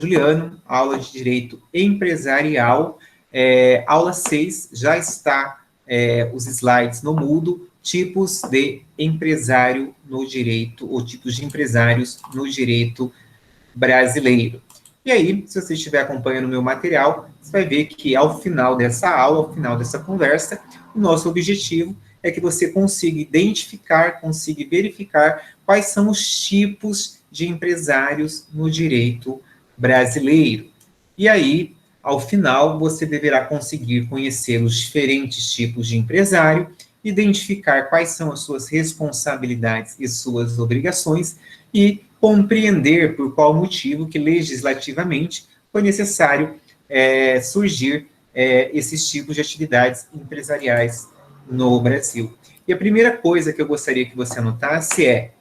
Juliano, aula de Direito Empresarial, aula 6, já está os slides no Moodle, tipos de empresário no direito, ou tipos de empresários no direito brasileiro. E aí, se você estiver acompanhando o meu material, você vai ver que ao final dessa aula, ao final dessa conversa, o nosso objetivo é que você consiga identificar, consiga verificar quais são os tipos de empresários no direito brasileiro. E aí, ao final, você deverá conseguir conhecer os diferentes tipos de empresário, identificar quais são as suas responsabilidades e suas obrigações e compreender por qual motivo que legislativamente foi necessário surgir esses tipos de atividades empresariais no Brasil. E a primeira coisa que eu gostaria que você anotasse é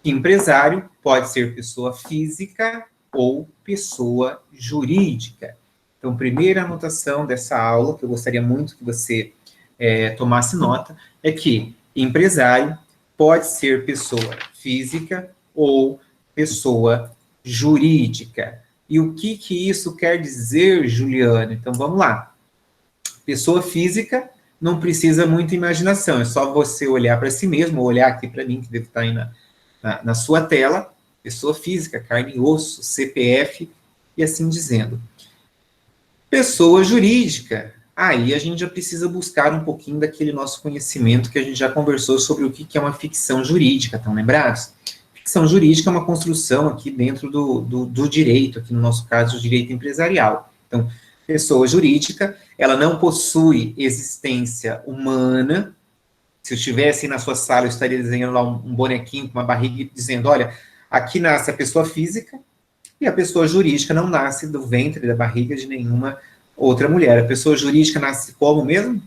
que empresário pode ser pessoa física ou pessoa jurídica. Então, primeira anotação dessa aula, que eu gostaria muito que você tomasse nota, é que empresário pode ser pessoa física ou pessoa jurídica. E o que isso quer dizer, Juliano? Então, vamos lá. Pessoa física não precisa muita imaginação, é só você olhar para si mesmo, ou olhar aqui para mim, que deve estar aí na sua tela, pessoa física, carne e osso, CPF, e assim dizendo. Pessoa jurídica, aí a gente já precisa buscar um pouquinho daquele nosso conhecimento que a gente já conversou sobre o que é uma ficção jurídica, estão lembrados? Ficção jurídica é uma construção aqui dentro do direito, aqui no nosso caso, o direito empresarial. Então, pessoa jurídica, ela não possui existência humana. Se eu estivesse na sua sala, eu estaria desenhando lá um bonequinho com uma barriga dizendo, olha, aqui nasce a pessoa física e a pessoa jurídica não nasce do ventre, da barriga de nenhuma outra mulher. A pessoa jurídica nasce como mesmo?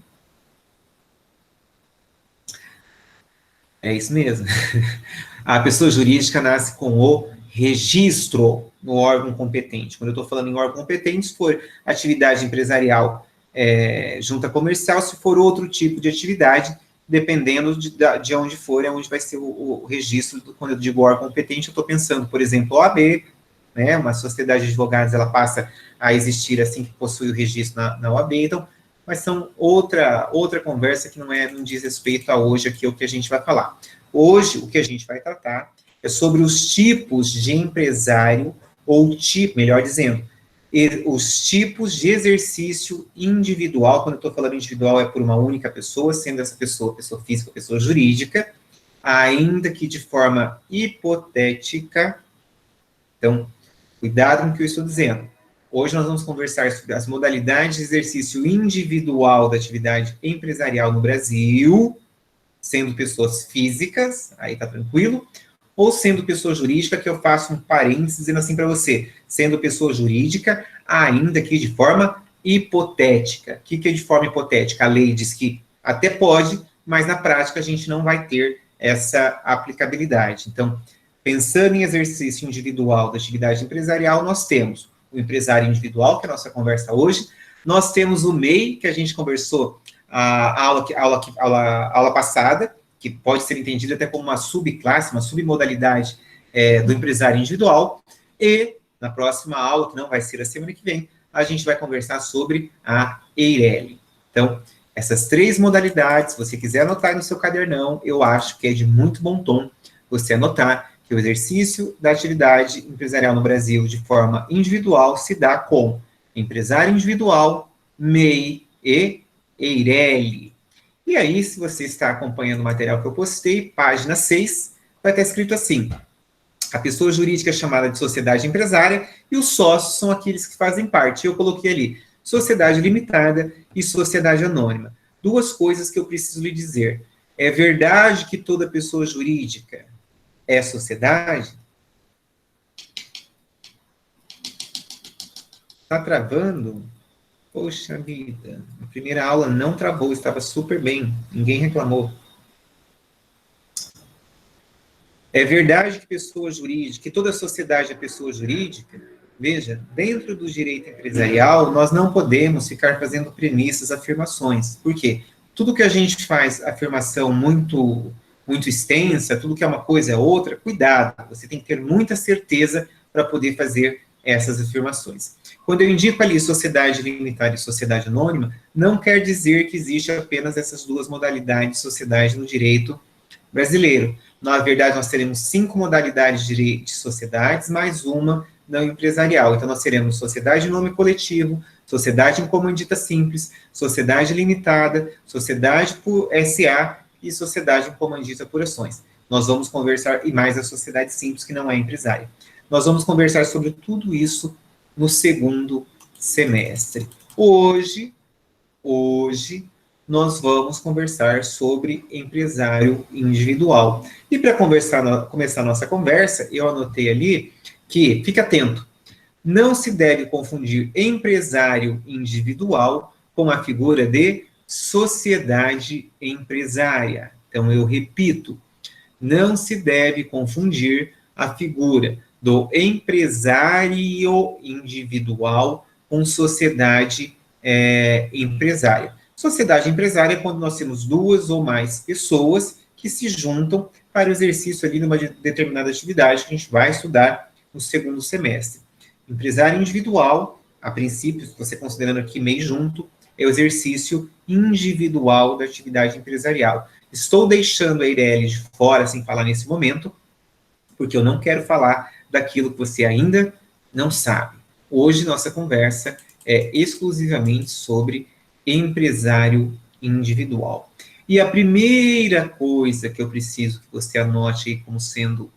É isso mesmo. A pessoa jurídica nasce com o registro no órgão competente. Quando eu estou falando em órgão competente, se for atividade empresarial, junta comercial, se for outro tipo de atividade, dependendo de onde for, é onde vai ser o registro. Quando eu digo órgão competente, eu estou pensando, por exemplo, OAB, né, uma sociedade de advogados, ela passa a existir assim que possui o registro na OAB, então, mas são outra conversa que não diz respeito a hoje aqui, o que a gente vai falar. Hoje, o que a gente vai tratar é sobre os tipos de empresário, ou tipo, melhor dizendo, os tipos de exercício individual. Quando eu estou falando individual, é por uma única pessoa, sendo essa pessoa física ou pessoa jurídica, ainda que de forma hipotética. Então, cuidado com o que eu estou dizendo. Hoje nós vamos conversar sobre as modalidades de exercício individual da atividade empresarial no Brasil, sendo pessoas físicas, aí tá tranquilo, ou sendo pessoa jurídica, que eu faço um parênteses dizendo assim para você, sendo pessoa jurídica, ainda que de forma hipotética. O que é de forma hipotética? A lei diz que até pode, mas na prática a gente não vai ter essa aplicabilidade. Então, pensando em exercício individual da atividade empresarial, nós temos o empresário individual, que é a nossa conversa hoje, nós temos o MEI, que a gente conversou a aula passada, que pode ser entendido até como uma subclasse, uma submodalidade do empresário individual, e na próxima aula, que não vai ser a semana que vem, a gente vai conversar sobre a EIRELI. Então, essas três modalidades, se você quiser anotar aí no seu cadernão, eu acho que é de muito bom tom você anotar que o exercício da atividade empresarial no Brasil de forma individual se dá com empresário individual, MEI e EIRELI. E aí, se você está acompanhando o material que eu postei, página 6, vai estar escrito assim: a pessoa jurídica é chamada de sociedade empresária e os sócios são aqueles que fazem parte. Eu coloquei ali sociedade limitada e sociedade anônima. Duas coisas que eu preciso lhe dizer. É verdade que toda pessoa jurídica é sociedade? Está travando? Poxa vida, a primeira aula não travou, estava super bem, ninguém reclamou. É verdade que pessoa jurídica, que toda sociedade é pessoa jurídica? Veja, dentro do direito empresarial, nós não podemos ficar fazendo premissas, afirmações. Por quê? Tudo que a gente faz afirmação muito extensa, tudo que é uma coisa é outra, cuidado, você tem que ter muita certeza para poder fazer essas afirmações. Quando eu indico ali sociedade limitada e sociedade anônima, não quer dizer que existe apenas essas duas modalidades de sociedade no direito brasileiro. Na verdade, nós teremos 5 modalidades de sociedades, mais uma não empresarial. Então, nós teremos sociedade em nome coletivo, sociedade em comandita simples, sociedade limitada, sociedade por SA e sociedade em comandita por ações. Nós vamos conversar, e mais a sociedade simples, que não é empresária. Nós vamos conversar sobre tudo isso no segundo semestre. Hoje, nós vamos conversar sobre empresário individual. E para começar a nossa conversa, eu anotei ali que, fique atento, não se deve confundir empresário individual com a figura de sociedade empresária. Então, eu repito, não se deve confundir a figura do empresário individual com sociedade empresária. Sociedade empresária é quando nós temos 2 ou mais pessoas que se juntam para o exercício ali de uma determinada atividade que a gente vai estudar no segundo semestre. Empresário individual, a princípio, você considerando aqui meio junto, é o exercício individual da atividade empresarial. Estou deixando a Eireli de fora, sem falar nesse momento, porque eu não quero falar daquilo que você ainda não sabe. Hoje, nossa conversa é exclusivamente sobre empresário individual. E a primeira coisa que eu preciso que você anote aí como sendo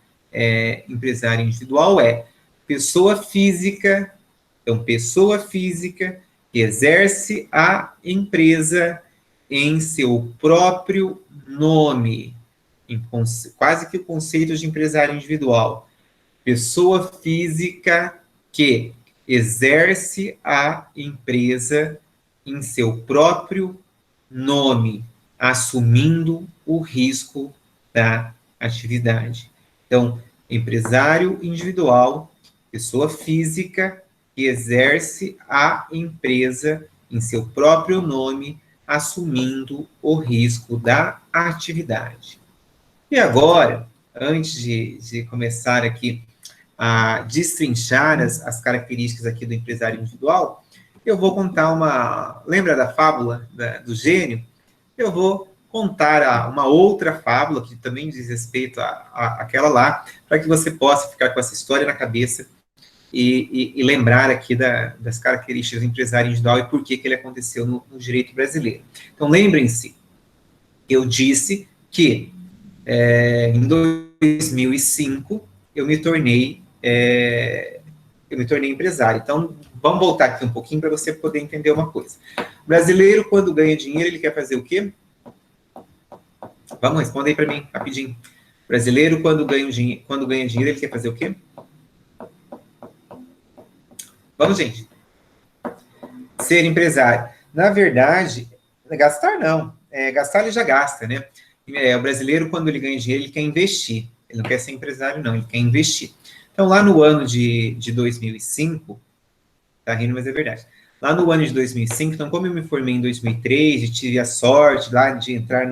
empresário individual é pessoa física. Então, pessoa física que exerce a empresa em seu próprio nome. Quase que o conceito de empresário individual. Pessoa física que exerce a empresa em seu próprio nome, assumindo o risco da atividade. Então, empresário individual, pessoa física que exerce a empresa em seu próprio nome, assumindo o risco da atividade. E agora, antes de começar aqui a destrinchar as características aqui do empresário individual, eu vou contar uma... Lembra da fábula do gênio? Eu vou contar uma outra fábula, que também diz respeito àquela lá, para que você possa ficar com essa história na cabeça e lembrar aqui das características do empresário individual e por que ele aconteceu no direito brasileiro. Então, lembrem-se, eu disse que em 2005 eu me tornei empresário. Então, vamos voltar aqui um pouquinho para você poder entender uma coisa. O brasileiro, quando ganha dinheiro, ele quer fazer o quê? Vamos, responder aí para mim, rapidinho. O brasileiro, quando ganha dinheiro, ele quer fazer o quê? Vamos, gente. Ser empresário. Na verdade, gastar não. Gastar ele já gasta, né? O brasileiro, quando ele ganha dinheiro, ele quer investir. Ele não quer ser empresário, não. Ele quer investir. Então, lá no ano de 2005, tá rindo, mas é verdade. Lá no ano de 2005, então, como eu me formei em 2003 e tive a sorte lá de entrar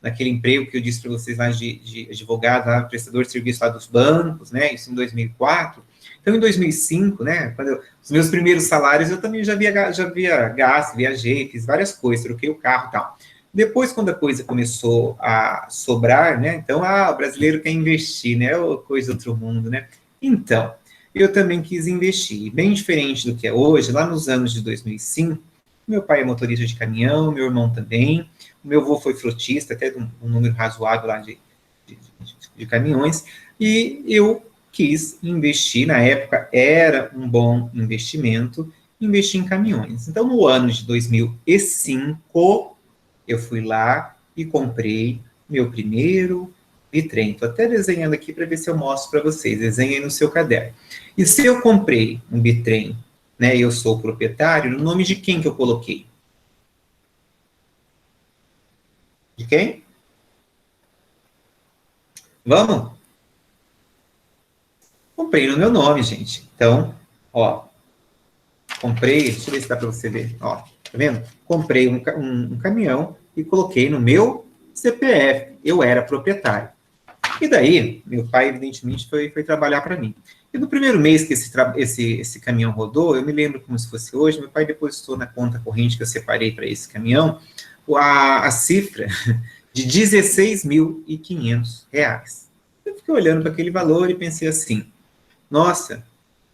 naquele emprego que eu disse para vocês lá de advogado, lá, prestador de serviço lá dos bancos, né? Isso em 2004. Então, em 2005, né? Os meus primeiros salários, eu também já havia gasto, viajei, fiz várias coisas, troquei o carro e tal. Depois, quando a coisa começou a sobrar, né? Então, o brasileiro quer investir, né? Coisa do outro mundo, né? Então, eu também quis investir. Bem diferente do que é hoje, lá nos anos de 2005, meu pai é motorista de caminhão, meu irmão também, o meu avô foi frotista, até um número razoável lá de caminhões, e eu quis investir, na época era um bom investimento, investir em caminhões. Então, no ano de 2005, eu fui lá e comprei meu primeiro bitrem. Estou até desenhando aqui para ver se eu mostro para vocês. Desenhei no seu caderno. E se eu comprei um bitrem, né, eu sou o proprietário, no nome de quem que eu coloquei? De quem? Vamos? Comprei no meu nome, gente. Então, ó, comprei, deixa eu ver se dá para você ver, ó, tá vendo? Comprei um caminhão e coloquei no meu CPF. Eu era proprietário. E daí, meu pai, evidentemente, foi trabalhar para mim. E no primeiro mês que esse caminhão rodou, eu me lembro como se fosse hoje, meu pai depositou na conta corrente que eu separei para esse caminhão a cifra de R$ 16.500. Eu fiquei olhando para aquele valor e pensei assim, nossa,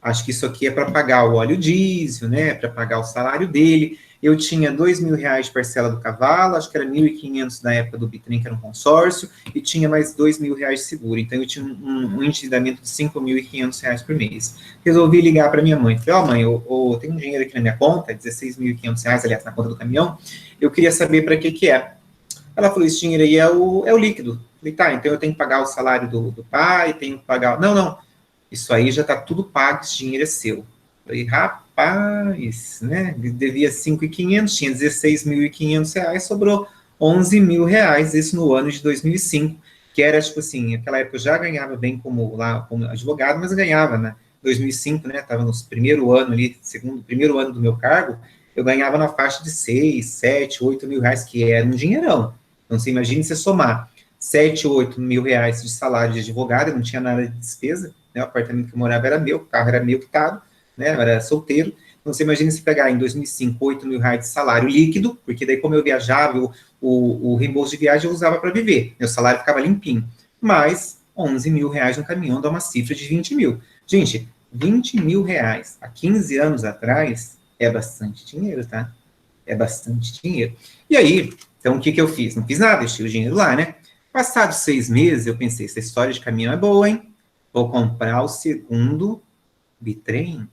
acho que isso aqui é para pagar o óleo diesel, né, para pagar o salário dele. Eu tinha R$ 2.000 de parcela do cavalo, acho que era 1.500 na época do Bitrem, que era um consórcio, e tinha mais R$ 2.000 de seguro. Então, eu tinha um endividamento de R$ 5.500 por mês. Resolvi ligar para minha mãe. Falei, mãe, eu tenho um dinheiro aqui na minha conta, R$ 16.500, aliás, na conta do caminhão, eu queria saber para que é. Ela falou, esse dinheiro aí é o líquido. Falei, tá, então eu tenho que pagar o salário do pai, tenho que pagar... Não, isso aí já está tudo pago, esse dinheiro é seu. Falei, rapaz, né? Devia 5.500, tinha R$ 16.500, sobrou R$ 11.000, isso no ano de 2005, que era, tipo assim, naquela época eu já ganhava bem como advogado, mas ganhava, né? 2005, né? Estava no primeiro ano ali, primeiro ano do meu cargo, eu ganhava na faixa de 6, 7, 8 mil reais, que era um dinheirão. Então, você imagina você somar 7, 8 mil reais de salário de advogado, eu não tinha nada de despesa, né? O apartamento que eu morava era meu, o carro era meu quitado, né? Eu era solteiro. Então, você imagina se pegar em 2005 8 mil reais de salário líquido, porque daí, como eu viajava, o reembolso de viagem eu usava para viver, meu salário ficava limpinho. Mais R$ 11.000 no caminhão dá uma cifra de 20 mil. Gente, R$ 20.000 há 15 anos atrás é bastante dinheiro, tá? É bastante dinheiro. E aí, então, o que eu fiz? Não fiz nada, deixei o dinheiro lá, né? Passados 6 meses, eu pensei, essa história de caminhão é boa, hein? Vou comprar o segundo bitrem.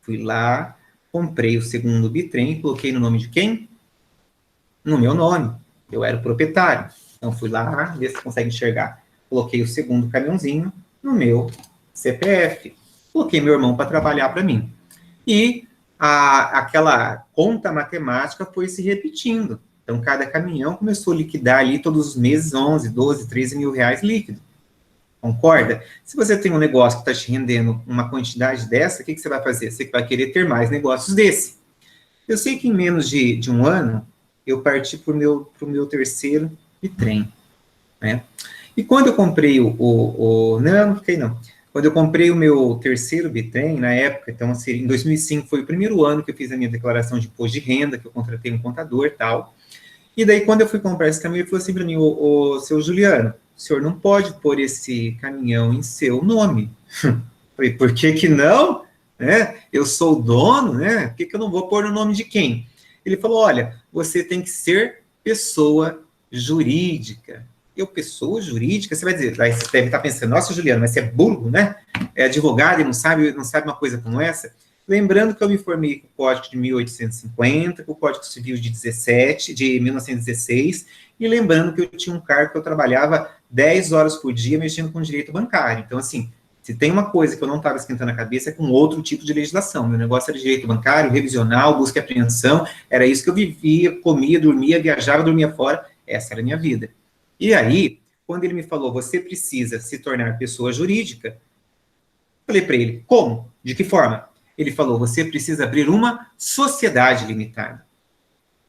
Fui lá, comprei o segundo bitrem, coloquei no nome de quem? No meu nome. Eu era o proprietário. Então, fui lá, ver se consegue enxergar. Coloquei o segundo caminhãozinho no meu CPF. Coloquei meu irmão para trabalhar para mim. E aquela conta matemática foi se repetindo. Então, cada caminhão começou a liquidar ali todos os meses 11, 12, 13 mil reais líquido. Concorda? Se você tem um negócio que está te rendendo uma quantidade dessa, o que você vai fazer? Você vai querer ter mais negócios desse. Eu sei que em menos de um ano, eu parti para o meu terceiro bitrem, né? E quando eu comprei não fiquei não. Quando eu comprei o meu terceiro bitrem, na época, então, assim, em 2005, foi o primeiro ano que eu fiz a minha declaração de imposto de renda, que eu contratei um contador e tal. E daí, quando eu fui comprar esse caminhão, ele falou assim para mim, seu Juliano, o senhor não pode pôr esse caminhão em seu nome. Falei, por que não? Né? Eu sou o dono, né? Por que eu não vou pôr no nome de quem? Ele falou, olha, você tem que ser pessoa jurídica. Pessoa jurídica, você vai dizer, você deve estar pensando, nossa, Juliano, mas você é burro, né? É advogado e não sabe uma coisa como essa? Lembrando que eu me formei com o Código de 1850, com o Código Civil de 1916, e lembrando que eu tinha um cargo que eu trabalhava 10 horas por dia mexendo com direito bancário. Então, assim, se tem uma coisa que eu não estava esquentando a cabeça, é com outro tipo de legislação. Meu negócio era direito bancário, revisional, busca e apreensão, era isso que eu vivia, comia, dormia, viajava, dormia fora, essa era a minha vida. E aí, quando ele me falou, você precisa se tornar pessoa jurídica, falei para ele, como? De que forma? Ele falou, você precisa abrir uma sociedade limitada.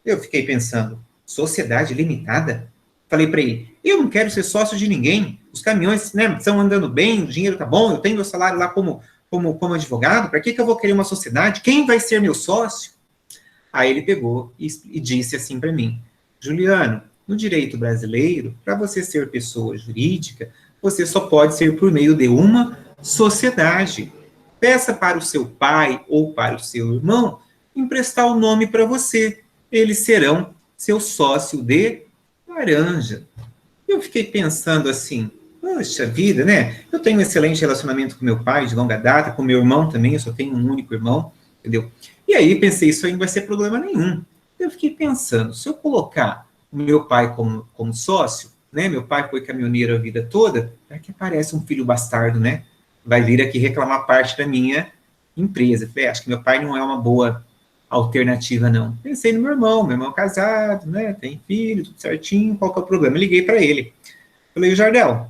Eu fiquei pensando, sociedade limitada? Falei para ele, eu não quero ser sócio de ninguém, os caminhões, né, estão andando bem, o dinheiro tá bom, eu tenho meu salário lá como advogado, para que eu vou querer uma sociedade? Quem vai ser meu sócio? Aí ele pegou e disse assim para mim, Juliano, no direito brasileiro, para você ser pessoa jurídica, você só pode ser por meio de uma sociedade. Peça para o seu pai ou para o seu irmão emprestar o nome para você. Eles serão seu sócio de laranja. Eu fiquei pensando assim, poxa vida, né? Eu tenho um excelente relacionamento com meu pai de longa data, com meu irmão também, eu só tenho um único irmão, entendeu? E aí pensei, isso aí não vai ser problema nenhum. Eu fiquei pensando, se eu colocar o meu pai como sócio, né? Meu pai foi caminhoneiro a vida toda, é que aparece um filho bastardo, né? Vai vir aqui reclamar parte da minha empresa. Falei, acho que meu pai não é uma boa alternativa, não. Pensei no meu irmão é casado, né? Tem filho, tudo certinho, qual que é o problema? Liguei para ele. Falei, Jardel,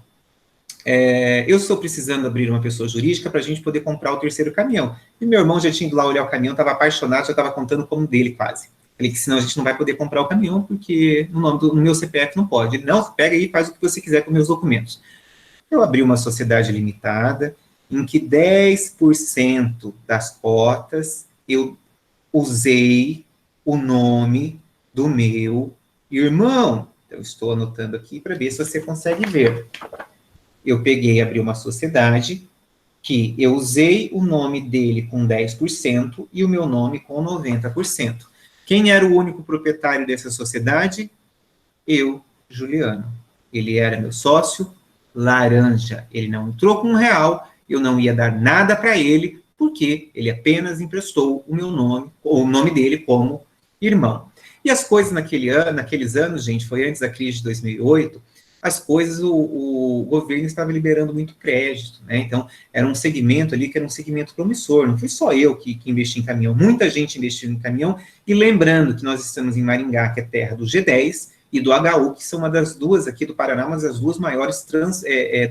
eu estou precisando abrir uma pessoa jurídica para a gente poder comprar o terceiro caminhão. E meu irmão já tinha ido lá olhar o caminhão, estava apaixonado, já estava contando como dele quase. Falei que senão a gente não vai poder comprar o caminhão, porque no meu CPF não pode. Ele, não, pega aí e faz o que você quiser com meus documentos. Eu abri uma sociedade limitada, em que 10% das cotas eu usei o nome do meu irmão. Eu estou anotando aqui para ver se você consegue ver. Eu peguei e abri uma sociedade que eu usei o nome dele com 10% e o meu nome com 90%. Quem era o único proprietário dessa sociedade? Eu, Juliano. Ele era meu sócio, laranja. Ele não entrou com R$ 1, eu não ia dar nada para ele, porque ele apenas emprestou o meu nome, ou o nome dele como irmão. E as coisas naqueles anos, gente, foi antes da crise de 2008, as coisas, o governo estava liberando muito crédito, né? Então, era um segmento ali que era um segmento promissor. Não fui só eu que investi em caminhão, muita gente investiu em caminhão. E lembrando que nós estamos em Maringá, que é terra do G10, e do HU, que são uma das duas aqui do Paraná, uma das duas maiores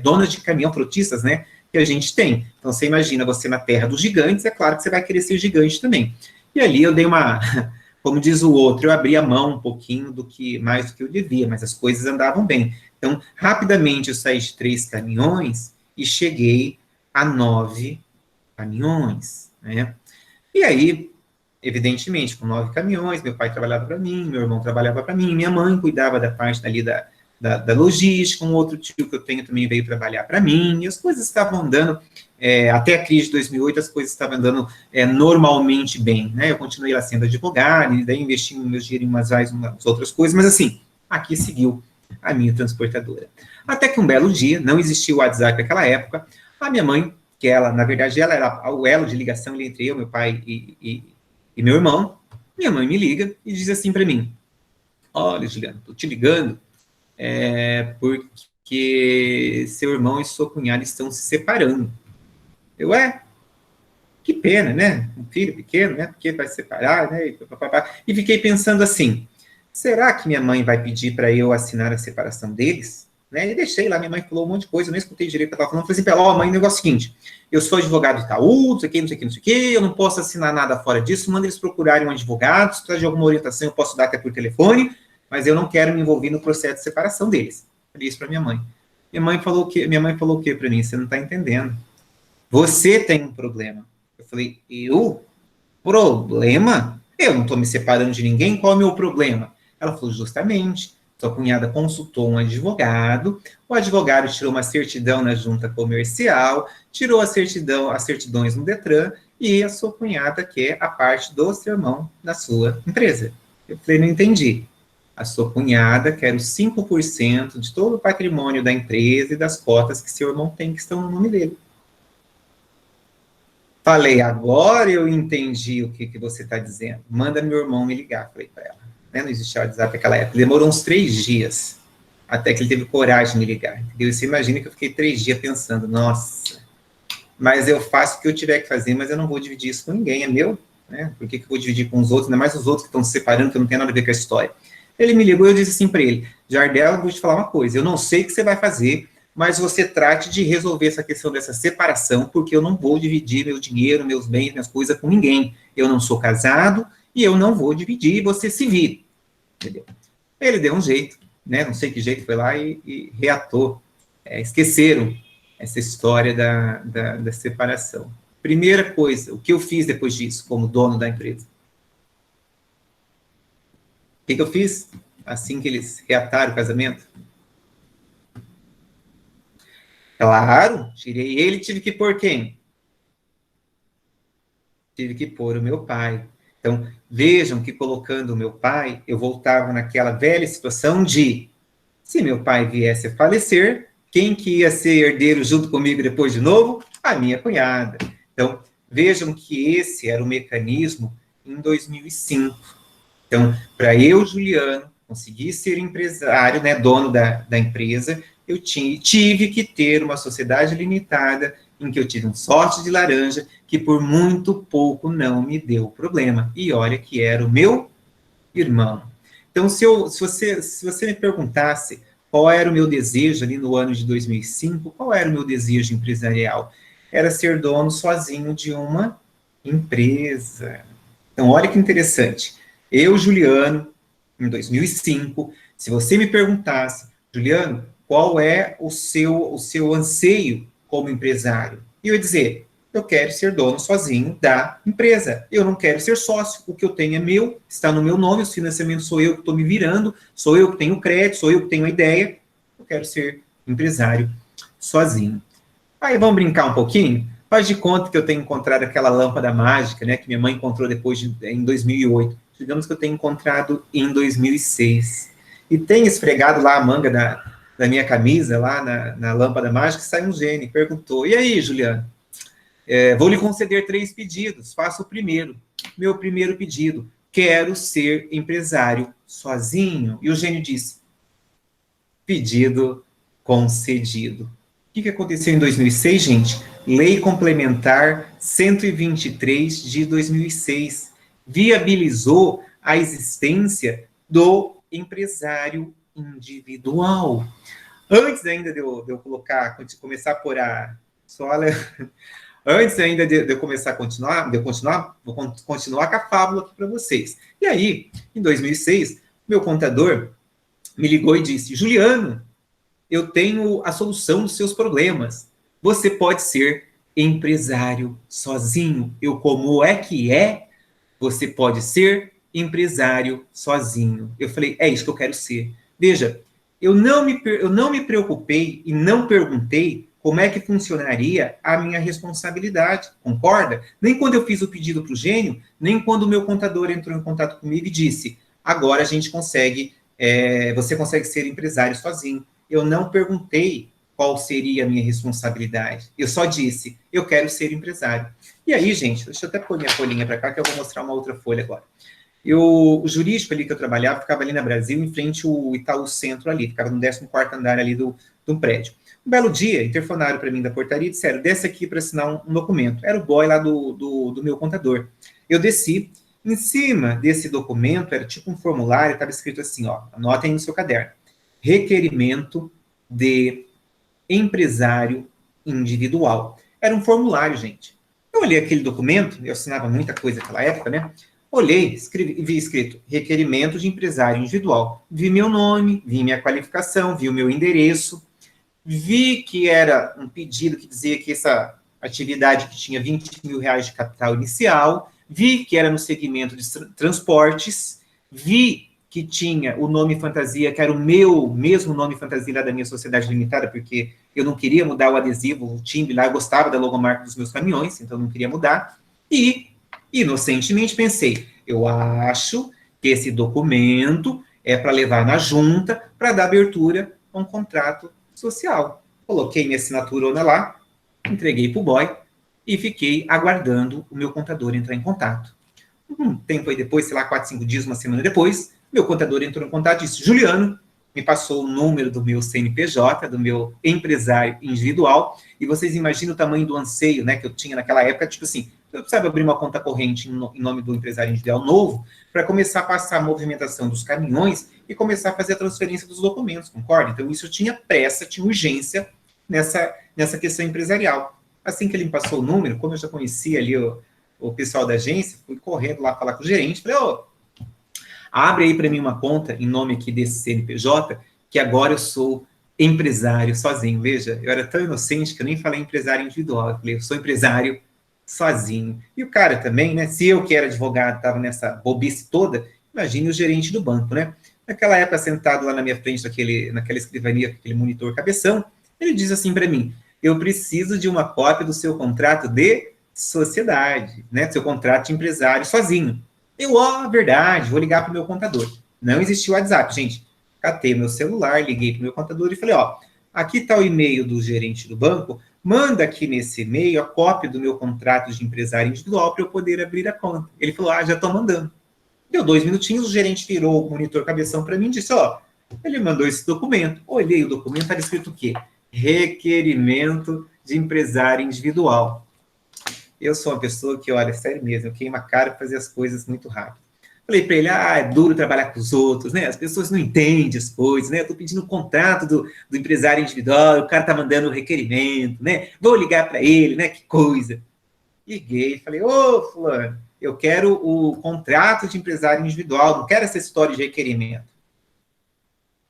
donas de caminhão frotistas, né, que a gente tem. Então, você imagina, você na terra dos gigantes, é claro que você vai querer ser gigante também. E ali eu dei uma, como diz o outro, eu abri a mão um pouquinho mais do que eu devia, mas as coisas andavam bem. Então, rapidamente eu saí de 3 caminhões e cheguei a 9 caminhões, né? E aí, evidentemente, com 9 caminhões, meu pai trabalhava para mim, meu irmão trabalhava para mim, minha mãe cuidava da parte ali da logística, um outro tio que eu tenho também veio trabalhar para mim, e as coisas estavam andando, até a crise de 2008, as coisas estavam andando normalmente bem, né? Eu continuei lá sendo advogado, e daí investi meu dinheiro em umas outras coisas, mas assim, aqui seguiu a minha transportadora. Até que um belo dia, não existia o WhatsApp naquela época, a minha mãe, que ela, na verdade, ela era o elo de ligação entre eu, meu pai e meu irmão, minha mãe me liga e diz assim para mim: olha, Juliano, estou te ligando porque seu irmão e sua cunhada estão se separando. Eu, que pena, né? Um filho pequeno, né? Porque vai se separar, né? E fiquei pensando assim: será que minha mãe vai pedir para eu assinar a separação deles? Né? E deixei lá, minha mãe falou um monte de coisa, eu nem escutei direito o que ela estava falando. Falei assim para ela: mãe, o negócio é o seguinte, eu sou advogado de Itaú, não sei o que, não sei o que, não sei o que, eu não posso assinar nada fora disso, manda eles procurarem um advogado, se precisar de alguma orientação eu posso dar até por telefone, mas eu não quero me envolver no processo de separação deles. Falei isso para minha mãe. Minha mãe falou o quê para mim? Você não está entendendo. Você tem um problema. Eu falei: eu? Problema? Eu não estou me separando de ninguém, qual é o meu problema? Ela falou: justamente, sua cunhada consultou um advogado, o advogado tirou uma certidão na junta comercial, tirou as certidões no Detran, e a sua cunhada quer a parte do seu irmão na sua empresa. Eu falei: não entendi. A sua cunhada quer os 5% de todo o patrimônio da empresa e das cotas que seu irmão tem, que estão no nome dele. Falei: agora eu entendi o que você está dizendo. Manda meu irmão me ligar, falei para ela. Não existia WhatsApp naquela época. Demorou uns 3 dias até que ele teve coragem de me ligar. Entendeu? Você imagina que eu fiquei 3 dias pensando: nossa, mas eu faço o que eu tiver que fazer, mas eu não vou dividir isso com ninguém, é meu. Né? Por que eu vou dividir com os outros? Ainda mais os outros que estão se separando, que não tem nada a ver com a história. Ele me ligou e eu disse assim para ele: Jardel, eu vou te falar uma coisa, eu não sei o que você vai fazer, mas você trate de resolver essa questão dessa separação, porque eu não vou dividir meu dinheiro, meus bens, minhas coisas com ninguém. Eu não sou casado e eu não vou dividir, você se vire. Entendeu? Ele deu um jeito, né? Não sei que jeito, foi lá e reatou. Esqueceram essa história da separação. Primeira coisa, o que eu fiz depois disso, como dono da empresa? O que eu fiz assim que eles reataram o casamento? Claro, tirei ele, tive que pôr quem? Tive que pôr o meu pai. Então, vejam que colocando o meu pai, eu voltava naquela velha situação de, se meu pai viesse a falecer, quem que ia ser herdeiro junto comigo depois de novo? A minha cunhada. Então, vejam que esse era o mecanismo em 2005. Então, para eu, Juliano, conseguir ser empresário, né, dono da empresa, eu tive que ter uma sociedade limitada, em que eu tive um sorte de laranja, que por muito pouco não me deu problema. E olha que era o meu irmão. Então, se você me perguntasse qual era o meu desejo ali no ano de 2005, qual era o meu desejo empresarial? Era ser dono sozinho de uma empresa. Então, olha que interessante. Eu, Juliano, em 2005, se você me perguntasse: Juliano, qual é o seu anseio como empresário. E eu ia dizer, eu quero ser dono sozinho da empresa. Eu não quero ser sócio. O que eu tenho é meu, está no meu nome, os financiamentos sou eu que estou me virando, sou eu que tenho crédito, sou eu que tenho a ideia. Eu quero ser empresário sozinho. Aí vamos brincar um pouquinho? Faz de conta que eu tenho encontrado aquela lâmpada mágica, né, que minha mãe encontrou em 2008. Digamos que eu tenho encontrado em 2006. E tenho esfregado lá a manga da minha camisa, lá na lâmpada mágica, e sai um gênio, perguntou, e aí, Juliano? Vou lhe conceder 3 pedidos, faça o primeiro. Meu primeiro pedido, quero ser empresário sozinho. E o gênio disse, pedido concedido. O que aconteceu em 2006, gente? Lei Complementar 123 de 2006 viabilizou a existência do empresário individual. Antes ainda de eu começar por a sola, antes ainda de eu vou continuar com a fábula aqui para vocês. E aí, em 2006, meu contador me ligou e disse, Juliano, eu tenho a solução dos seus problemas. Você pode ser empresário sozinho. Eu, como é que é? Você pode ser empresário sozinho. Eu falei, é isso que eu quero ser. Veja, eu não me preocupei e não perguntei como é que funcionaria a minha responsabilidade, concorda? Nem quando eu fiz o pedido para o gênio, nem quando o meu contador entrou em contato comigo e disse, agora a gente consegue, você consegue ser empresário sozinho. Eu não perguntei qual seria a minha responsabilidade. Eu só disse, eu quero ser empresário. E aí, gente, deixa eu até pôr minha folhinha para cá, que eu vou mostrar uma outra folha agora. O jurídico ali que eu trabalhava, ficava ali na Brasil, em frente ao Itaú Centro ali, ficava no 14º andar ali do prédio. Um belo dia, interfonaram para mim da portaria e disseram, desce aqui para assinar um documento. Era o boy lá do meu contador. Eu desci, em cima desse documento, era tipo um formulário, estava escrito assim, ó, anotem no seu caderno. Requerimento de empresário individual. Era um formulário, gente. Eu olhei aquele documento, eu assinava muita coisa naquela época, né? Olhei, vi escrito requerimento de empresário individual. Vi meu nome, vi minha qualificação, vi o meu endereço, vi que era um pedido que dizia que essa atividade que tinha 20 mil reais de capital inicial, vi que era no segmento de transportes, vi que tinha o nome fantasia, que era o meu mesmo nome fantasia lá da minha sociedade limitada, porque eu não queria mudar o adesivo, o timbre lá, eu gostava da logomarca dos meus caminhões, então não queria mudar. E, inocentemente, pensei, eu acho que esse documento é para levar na junta para dar abertura a um contrato social. Coloquei minha assinatura lá, entreguei para o boy e fiquei aguardando o meu contador entrar em contato. Um tempo aí depois, sei lá, 4, 5 dias, uma semana depois, meu contador entrou em contato e disse, Juliano, me passou o número do meu CNPJ, do meu empresário individual, e vocês imaginam o tamanho do anseio, né, que eu tinha naquela época, tipo assim, eu precisava abrir uma conta corrente em nome do empresário individual novo, para começar a passar a movimentação dos caminhões e começar a fazer a transferência dos documentos, concorda? Então, isso eu tinha pressa, tinha urgência nessa questão empresarial. Assim que ele me passou o número, como eu já conhecia ali o pessoal da agência, fui correndo lá falar com o gerente, falei, abre aí para mim uma conta em nome aqui desse CNPJ, que agora eu sou empresário sozinho. Veja, eu era tão inocente que eu nem falei empresário individual, eu falei, eu sou empresário sozinho. E o cara também, né, se eu que era advogado estava nessa bobice toda, imagine o gerente do banco, né? Naquela época, sentado lá na minha frente, naquela escrivania, aquele monitor cabeção, ele diz assim para mim, eu preciso de uma cópia do seu contrato de sociedade, né, do seu contrato de empresário sozinho. Eu, verdade, vou ligar para o meu contador. Não existia o WhatsApp, gente. Catei meu celular, liguei para o meu contador e falei, aqui está o e-mail do gerente do banco, manda aqui nesse e-mail a cópia do meu contrato de empresário individual para eu poder abrir a conta. Ele falou, já estou mandando. Deu 2 minutinhos, o gerente virou o monitor cabeção para mim e disse, ele mandou esse documento. Olhei o documento, estava escrito o quê? Requerimento de empresário individual. Eu sou uma pessoa que, olha, sério mesmo, eu queimo a cara para fazer as coisas muito rápido. Falei para ele, é duro trabalhar com os outros, né? As pessoas não entendem as coisas, né? Eu estou pedindo o contrato do empresário individual, o cara está mandando o requerimento, né? Vou ligar para ele, né? Que coisa. Liguei, falei, fulano, eu quero o contrato de empresário individual, não quero essa história de requerimento.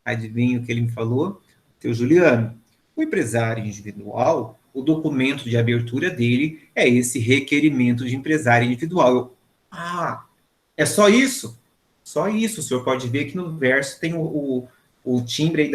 Adivinha o que ele me falou? Seu Juliano, o empresário individual, o documento de abertura dele é esse requerimento de empresário individual. É só isso? Só isso. O senhor pode ver que no verso tem o timbre aí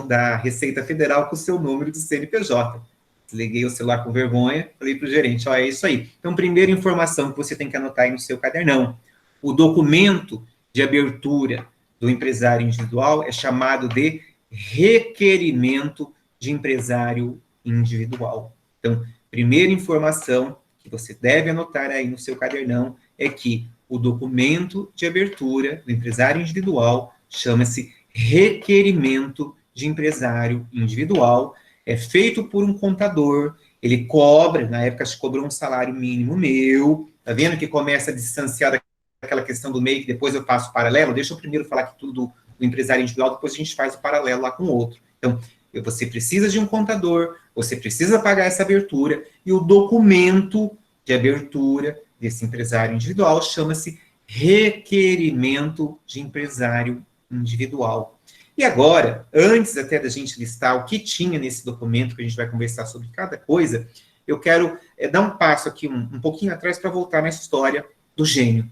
da Receita Federal com o seu número do CNPJ. Desliguei o celular com vergonha, falei para o gerente, é isso aí. Então, primeira informação que você tem que anotar aí no seu cadernão. O documento de abertura do empresário individual é chamado de requerimento de empresário individual. Então, primeira informação que você deve anotar aí no seu cadernão é que o documento de abertura do empresário individual chama-se requerimento de empresário individual, é feito por um contador, ele cobra, na época se cobrou um salário mínimo meu, tá vendo que começa a distanciar daquela questão do MEI, que depois eu faço o paralelo, deixa eu primeiro falar aqui tudo do empresário individual, depois a gente faz o paralelo lá com o outro. Então, você precisa de um contador, você precisa pagar essa abertura, e o documento de abertura desse empresário individual chama-se requerimento de empresário individual. E agora, antes até da gente listar o que tinha nesse documento, que a gente vai conversar sobre cada coisa, eu quero dar um passo aqui um pouquinho atrás para voltar na história do Gênio.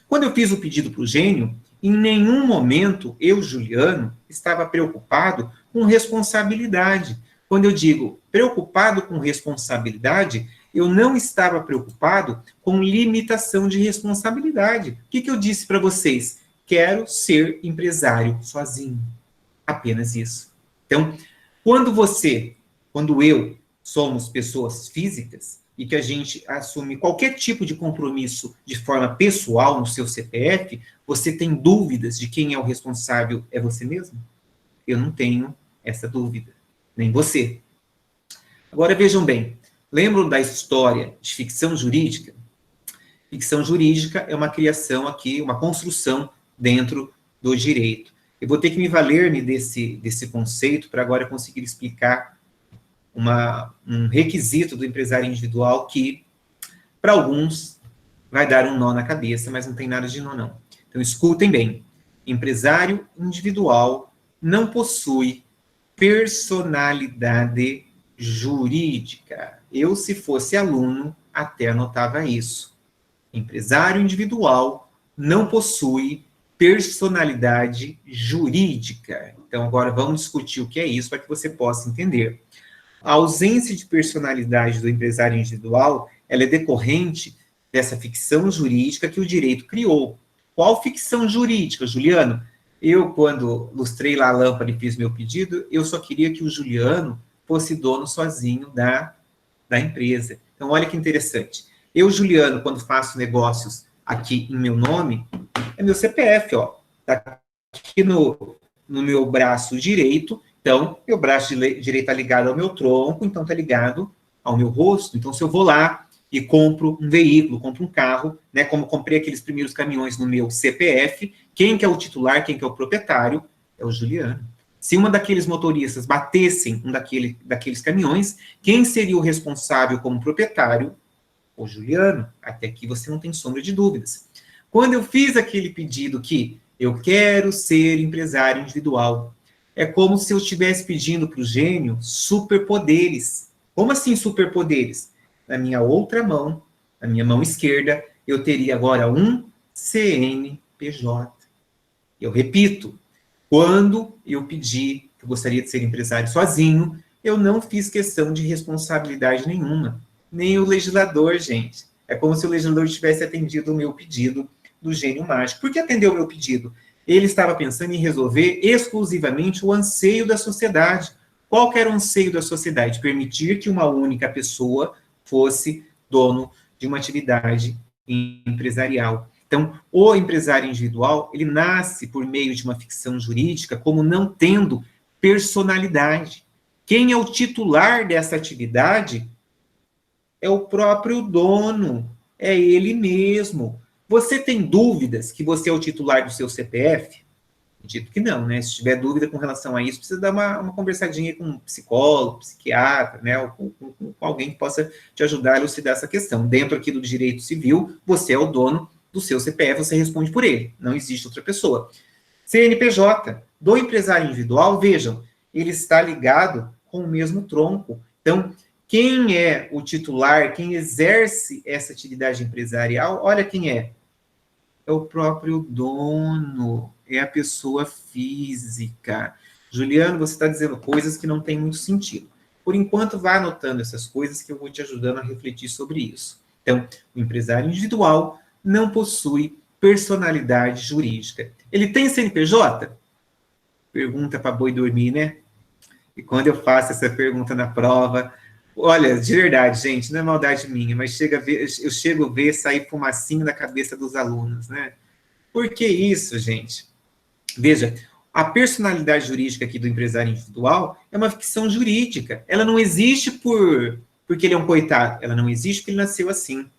Quando eu fiz o pedido para o Gênio, em nenhum momento eu, Juliano, estava preocupado com responsabilidade. Quando eu digo preocupado com responsabilidade, eu não estava preocupado com limitação de responsabilidade. O que eu disse para vocês? Quero ser empresário sozinho. Apenas isso. Então, quando eu somos pessoas físicas e que a gente assume qualquer tipo de compromisso de forma pessoal no seu CPF, você tem dúvidas de quem é o responsável? É você mesmo? Eu não tenho essa dúvida. Nem você. Agora, vejam bem. Lembram da história de ficção jurídica? Ficção jurídica é uma criação aqui, uma construção dentro do direito. Eu vou ter que me valer-me desse conceito para agora conseguir explicar um requisito do empresário individual que, para alguns, vai dar um nó na cabeça, mas não tem nada de nó, não. Então, escutem bem. Empresário individual não possui personalidade jurídica. Eu, se fosse aluno, até anotava isso. Empresário individual não possui personalidade jurídica. Então, agora vamos discutir o que é isso para que você possa entender. A ausência de personalidade do empresário individual, ela é decorrente dessa ficção jurídica que o direito criou. Qual ficção jurídica, Juliano? Eu, quando lustrei lá a lâmpada e fiz meu pedido, eu só queria que o Juliano fosse dono sozinho da empresa. Então, olha que interessante. Eu, Juliano, quando faço negócios aqui em meu nome, é meu CPF, ó. Tá aqui no meu braço direito. Então, meu braço direito está ligado ao meu tronco, então está ligado ao meu rosto. Então, se eu vou lá e compro um veículo, compro um carro, né, como comprei aqueles primeiros caminhões no meu CPF, quem que é o titular, quem que é o proprietário? É o Juliano. Se uma daqueles motoristas batessem daqueles caminhões, quem seria o responsável como proprietário? O Juliano. Até aqui você não tem sombra de dúvidas. Quando eu fiz aquele pedido que eu quero ser empresário individual, é como se eu estivesse pedindo para o Gênio superpoderes. Como assim superpoderes? Na minha outra mão, na minha mão esquerda, eu teria agora um CNPJ. Eu repito, quando eu pedi que eu gostaria de ser empresário sozinho, eu não fiz questão de responsabilidade nenhuma. Nem o legislador, gente. É como se o legislador tivesse atendido o meu pedido do Gênio Mágico. Por que atendeu o meu pedido? Ele estava pensando em resolver exclusivamente o anseio da sociedade. Qual que era o anseio da sociedade? Permitir que uma única pessoa fosse dono de uma atividade empresarial. Então, o empresário individual, ele nasce por meio de uma ficção jurídica como não tendo personalidade. Quem é o titular dessa atividade é o próprio dono, é ele mesmo. Você tem dúvidas que você é o titular do seu CPF? Dito que não, né? Se tiver dúvida com relação a isso, precisa dar uma conversadinha com um psicólogo, psiquiatra, né? Ou com alguém que possa te ajudar a elucidar essa questão. Dentro aqui do direito civil, você é o dono do seu CPF, você responde por ele. Não existe outra pessoa. CNPJ, do empresário individual, vejam, ele está ligado com o mesmo tronco. Então, quem é o titular, quem exerce essa atividade empresarial, olha quem é. É o próprio dono, é a pessoa física. Juliano, você está dizendo coisas que não têm muito sentido. Por enquanto, vá anotando essas coisas que eu vou te ajudando a refletir sobre isso. Então, o empresário individual não possui personalidade jurídica. Ele tem CNPJ? Pergunta para boi dormir, né? E quando eu faço essa pergunta na prova, olha, de verdade, gente, não é maldade minha, mas eu chego a ver sair fumacinho da cabeça dos alunos, né? Por que isso, gente? Veja, a personalidade jurídica aqui do empresário individual é uma ficção jurídica. Ela não existe porque ele é um coitado. Ela não existe porque ele nasceu assim.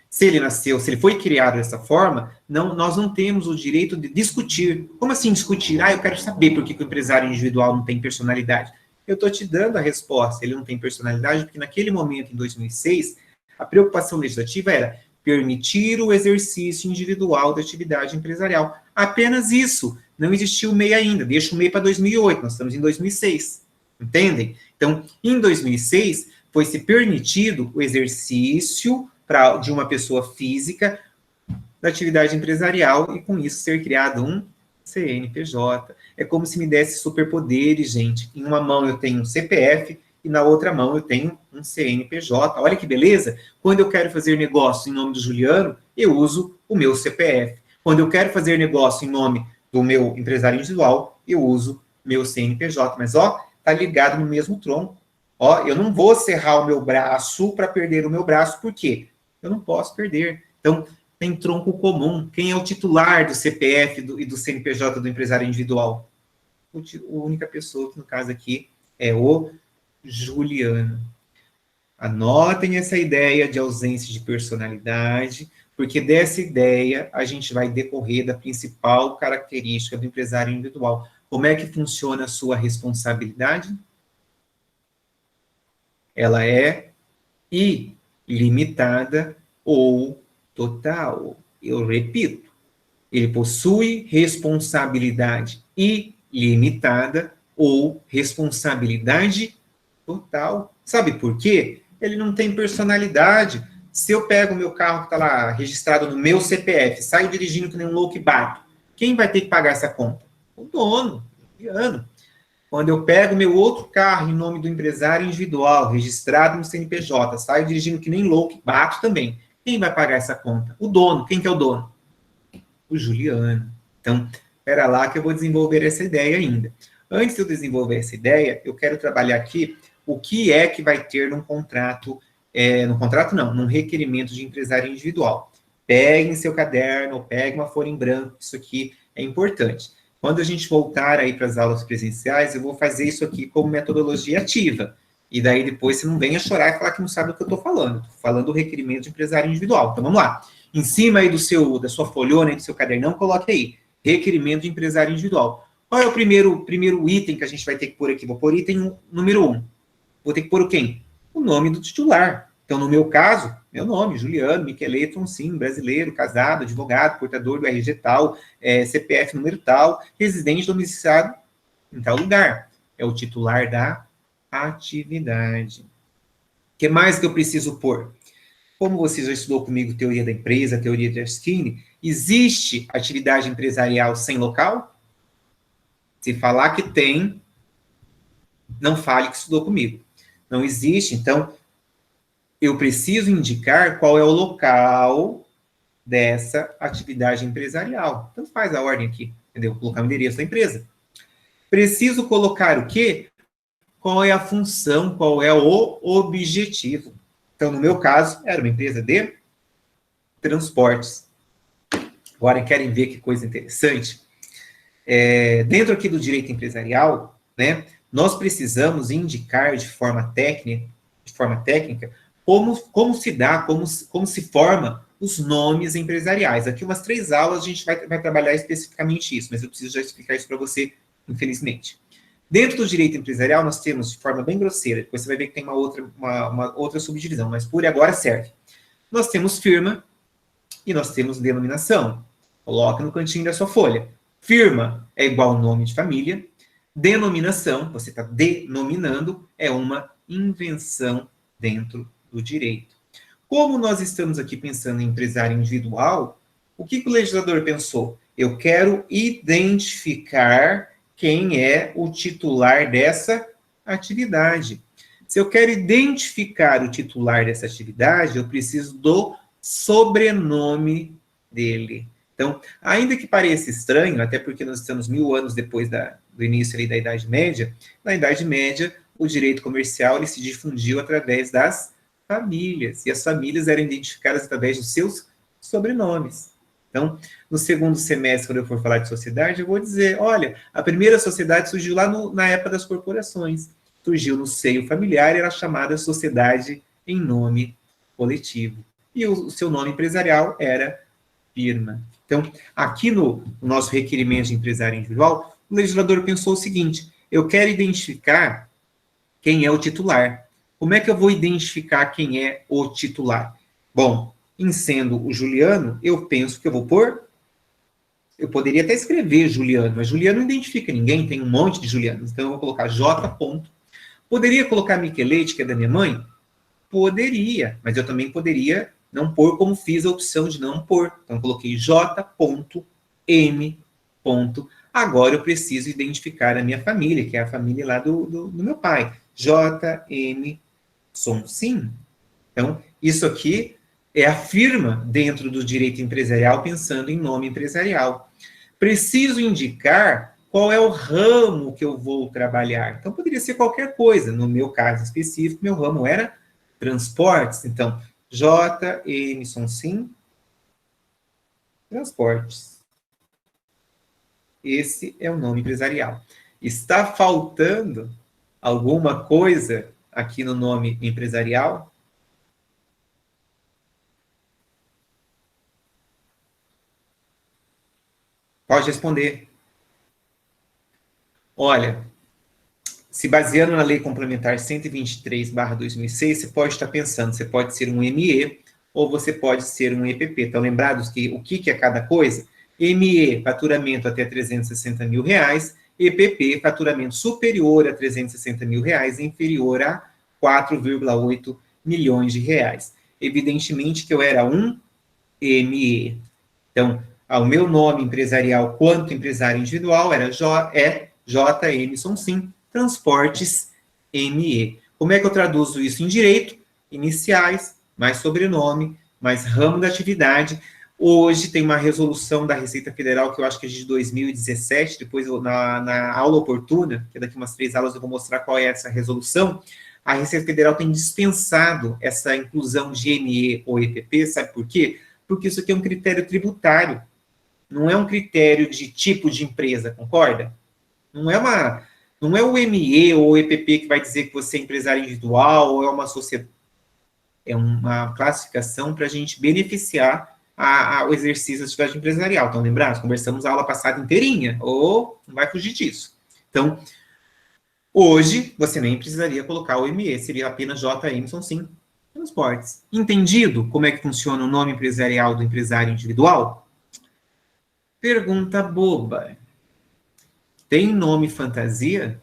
Se ele foi criado dessa forma, nós não temos o direito de discutir. Como assim discutir? Eu quero saber por que o empresário individual não tem personalidade. Eu estou te dando a resposta. Ele não tem personalidade porque naquele momento, em 2006, a preocupação legislativa era permitir o exercício individual da atividade empresarial. Apenas isso. Não existia o MEI ainda. Deixa o MEI para 2008. Nós estamos em 2006. Entendem? Então, em 2006, foi-se permitido o exercício de uma pessoa física da atividade empresarial e, com isso, ser criado um CNPJ. É como se me desse superpoderes, gente. Em uma mão eu tenho um CPF e na outra mão eu tenho um CNPJ. Olha que beleza! Quando eu quero fazer negócio em nome do Juliano, eu uso o meu CPF. Quando eu quero fazer negócio em nome do meu empresário individual, eu uso meu CNPJ. Mas, tá ligado no mesmo tronco. Eu não vou serrar o meu braço para perder o meu braço, por quê? Eu não posso perder. Então, tem tronco comum. Quem é o titular do CPF e do CNPJ do empresário individual? A única pessoa que, no caso aqui, é o Juliano. Anotem essa ideia de ausência de personalidade, porque dessa ideia a gente vai decorrer da principal característica do empresário individual. Como é que funciona a sua responsabilidade? Ela é ilimitada ou total. Eu repito, ele possui responsabilidade ilimitada ou responsabilidade total. Sabe por quê? Ele não tem personalidade. Se eu pego o meu carro que está lá registrado no meu CPF, saio dirigindo que nem um louco e bato, quem vai ter que pagar essa conta? O dono, Juliano. Quando eu pego meu outro carro em nome do empresário individual, registrado no CNPJ, saio dirigindo que nem louco e bato também. Quem vai pagar essa conta? O dono. Quem que é o dono? O Juliano. Então, espera lá que eu vou desenvolver essa ideia ainda. Antes de eu desenvolver essa ideia, eu quero trabalhar aqui o que é que vai ter num contrato, num requerimento de empresário individual. Peguem seu caderno, pegue uma folha em branco, isso aqui é importante. Quando a gente voltar aí para as aulas presenciais, eu vou fazer isso aqui como metodologia ativa. E daí depois você não venha chorar e falar que não sabe o que eu estou falando. Estou falando do requerimento de empresário individual. Então vamos lá. Em cima aí da sua folhona, aí do seu cadernão, coloque aí, requerimento de empresário individual. Qual é o primeiro item que a gente vai ter que pôr aqui? Vou pôr item número 1. Vou ter que pôr o quem? O nome do titular. Então, no meu caso, meu nome, Juliano Miqueletron, sim, brasileiro, casado, advogado, portador do RG tal, CPF número tal, residente domiciliado em tal lugar. É o titular da atividade. O que mais que eu preciso pôr? Como você já estudou comigo teoria da empresa, teoria de Erskine, existe atividade empresarial sem local? Se falar que tem, não fale que estudou comigo. Não existe, então eu preciso indicar qual é o local dessa atividade empresarial. Então faz a ordem aqui, entendeu? Colocar o endereço da empresa. Preciso colocar o quê? Qual é a função, qual é o objetivo. Então, no meu caso, era uma empresa de transportes. Agora, querem ver que coisa interessante? Dentro aqui do direito empresarial, né, nós precisamos indicar de forma técnica, como se dá, como se forma os nomes empresariais. Aqui umas 3 aulas a gente vai trabalhar especificamente isso, mas eu preciso já explicar isso para você, infelizmente. Dentro do direito empresarial, nós temos, de forma bem grosseira, depois você vai ver que tem uma outra subdivisão, mas por agora serve. Nós temos firma e nós temos denominação. Coloca no cantinho da sua folha. Firma é igual nome de família, Denominação, você está denominando, é uma invenção dentro do direito. Como nós estamos aqui pensando em empresário individual, o que o legislador pensou? Eu quero identificar quem é o titular dessa atividade. Se eu quero identificar o titular dessa atividade, eu preciso do sobrenome dele. Então, ainda que pareça estranho, até porque nós estamos 1000 anos depois do início ali da Idade Média, na Idade Média, o direito comercial ele se difundiu através das famílias, e as famílias eram identificadas através dos seus sobrenomes. Então, no segundo semestre, quando eu for falar de sociedade, eu vou dizer, olha, a primeira sociedade surgiu lá na época das corporações, surgiu no seio familiar e era chamada sociedade em nome coletivo. E o seu nome empresarial era firma. Então, aqui no nosso requerimento de empresário individual, o legislador pensou o seguinte, eu quero identificar quem é o titular. Como é que eu vou identificar quem é o titular? Bom, em sendo o Juliano, eu penso que eu vou pôr... Eu poderia até escrever Juliano, mas Juliano não identifica ninguém, tem um monte de Julianos. Então, eu vou colocar J. Ponto. Poderia colocar Miquelete, que é da minha mãe? Poderia, mas eu também poderia não pôr como fiz a opção de não pôr. Então, coloquei J.M. Agora eu preciso identificar a minha família, que é a família lá do meu pai. J.M. Sonsim. Então, isso aqui é a firma dentro do direito empresarial, pensando em nome empresarial. Preciso indicar qual é o ramo que eu vou trabalhar. Então, poderia ser qualquer coisa. No meu caso específico, meu ramo era transportes. Então, J.M. Sonsim, transportes. Esse é o nome empresarial. Está faltando alguma coisa aqui no nome empresarial? Pode responder. Olha, se baseando na Lei Complementar 123/2006, você pode estar pensando, você pode ser um ME ou você pode ser um EPP. Estão lembrados que o que é cada coisa? ME, faturamento até R$360 mil, EPP, faturamento superior a R$360 mil, inferior a 4,8 milhões de reais. Evidentemente que eu era um ME. Então, o meu nome empresarial, quanto empresário individual, era JM Sonsim, Transportes ME. Como é que eu traduzo isso em direito? Iniciais, mais sobrenome, mais ramo da atividade. Hoje tem uma resolução da Receita Federal, que eu acho que é de 2017, depois na aula oportuna, que daqui umas 3 aulas eu vou mostrar qual é essa resolução, a Receita Federal tem dispensado essa inclusão de ME ou EPP, sabe por quê? Porque isso aqui é um critério tributário, não é um critério de tipo de empresa, concorda? Não é o ME ou o EPP que vai dizer que você é empresário individual ou é uma sociedade. É uma classificação para a gente beneficiar o exercício da atividade empresarial. Então, lembraram? Conversamos a aula passada inteirinha, ou não vai fugir disso. Então, hoje, você nem precisaria colocar o ME, seria apenas JM, sim, transportes. Entendido como é que funciona o nome empresarial do empresário individual? Pergunta boba. Tem nome fantasia?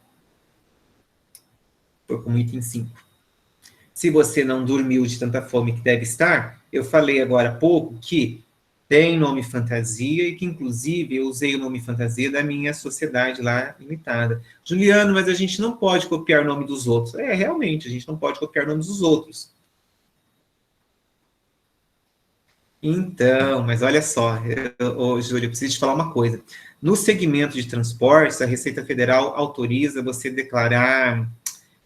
Por como item 5. Se você não dormiu de tanta fome que deve estar, eu falei agora há pouco que tem nome fantasia e que, inclusive, eu usei o nome fantasia da minha sociedade lá limitada. Juliano, mas a gente não pode copiar o nome dos outros. Realmente, a gente não pode copiar nomes dos outros. Então, mas olha só, Júlio, eu preciso te falar uma coisa. No segmento de transportes, a Receita Federal autoriza você declarar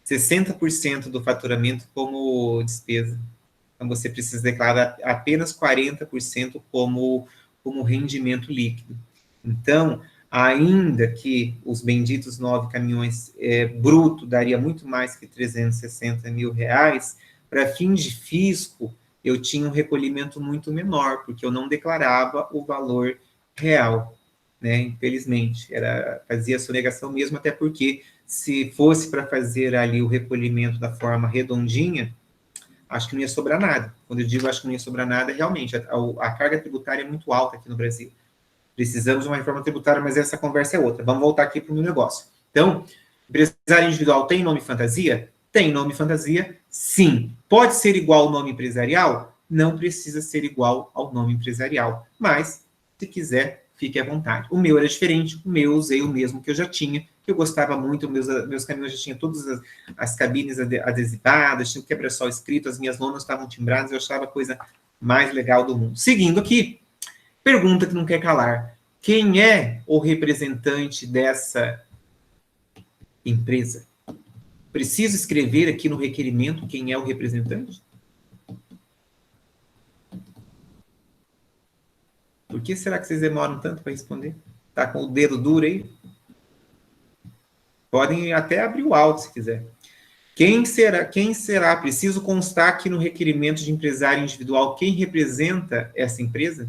60% do faturamento como despesa. Então, você precisa declarar apenas 40% como rendimento líquido. Então, ainda que os benditos 9 caminhões bruto daria muito mais que 360 mil reais, para fins de fisco, eu tinha um recolhimento muito menor, porque eu não declarava o valor real, né? Infelizmente, fazia a sonegação mesmo, até porque se fosse para fazer ali o recolhimento da forma redondinha, acho que não ia sobrar nada. Quando eu digo acho que não ia sobrar nada, realmente, a carga tributária é muito alta aqui no Brasil. Precisamos de uma reforma tributária, mas essa conversa é outra. Vamos voltar aqui para o meu negócio. Então, empresário individual tem nome fantasia? Tem nome fantasia, sim. Pode ser igual ao nome empresarial? Não precisa ser igual ao nome empresarial. Mas, se quiser, fique à vontade. O meu era diferente, o meu eu usei o mesmo que eu já tinha, que eu gostava muito, meus caminhões já tinham todas as cabines adesivadas, tinha o quebra-sol escrito, as minhas lonas estavam timbradas, eu achava a coisa mais legal do mundo. Seguindo aqui, pergunta que não quer calar. Quem é o representante dessa empresa? Preciso escrever aqui no requerimento quem é o representante? Por que será que vocês demoram tanto para responder? Tá com o dedo duro aí? Podem até abrir o áudio se quiser. Quem será? Preciso constar aqui no requerimento de empresário individual quem representa essa empresa?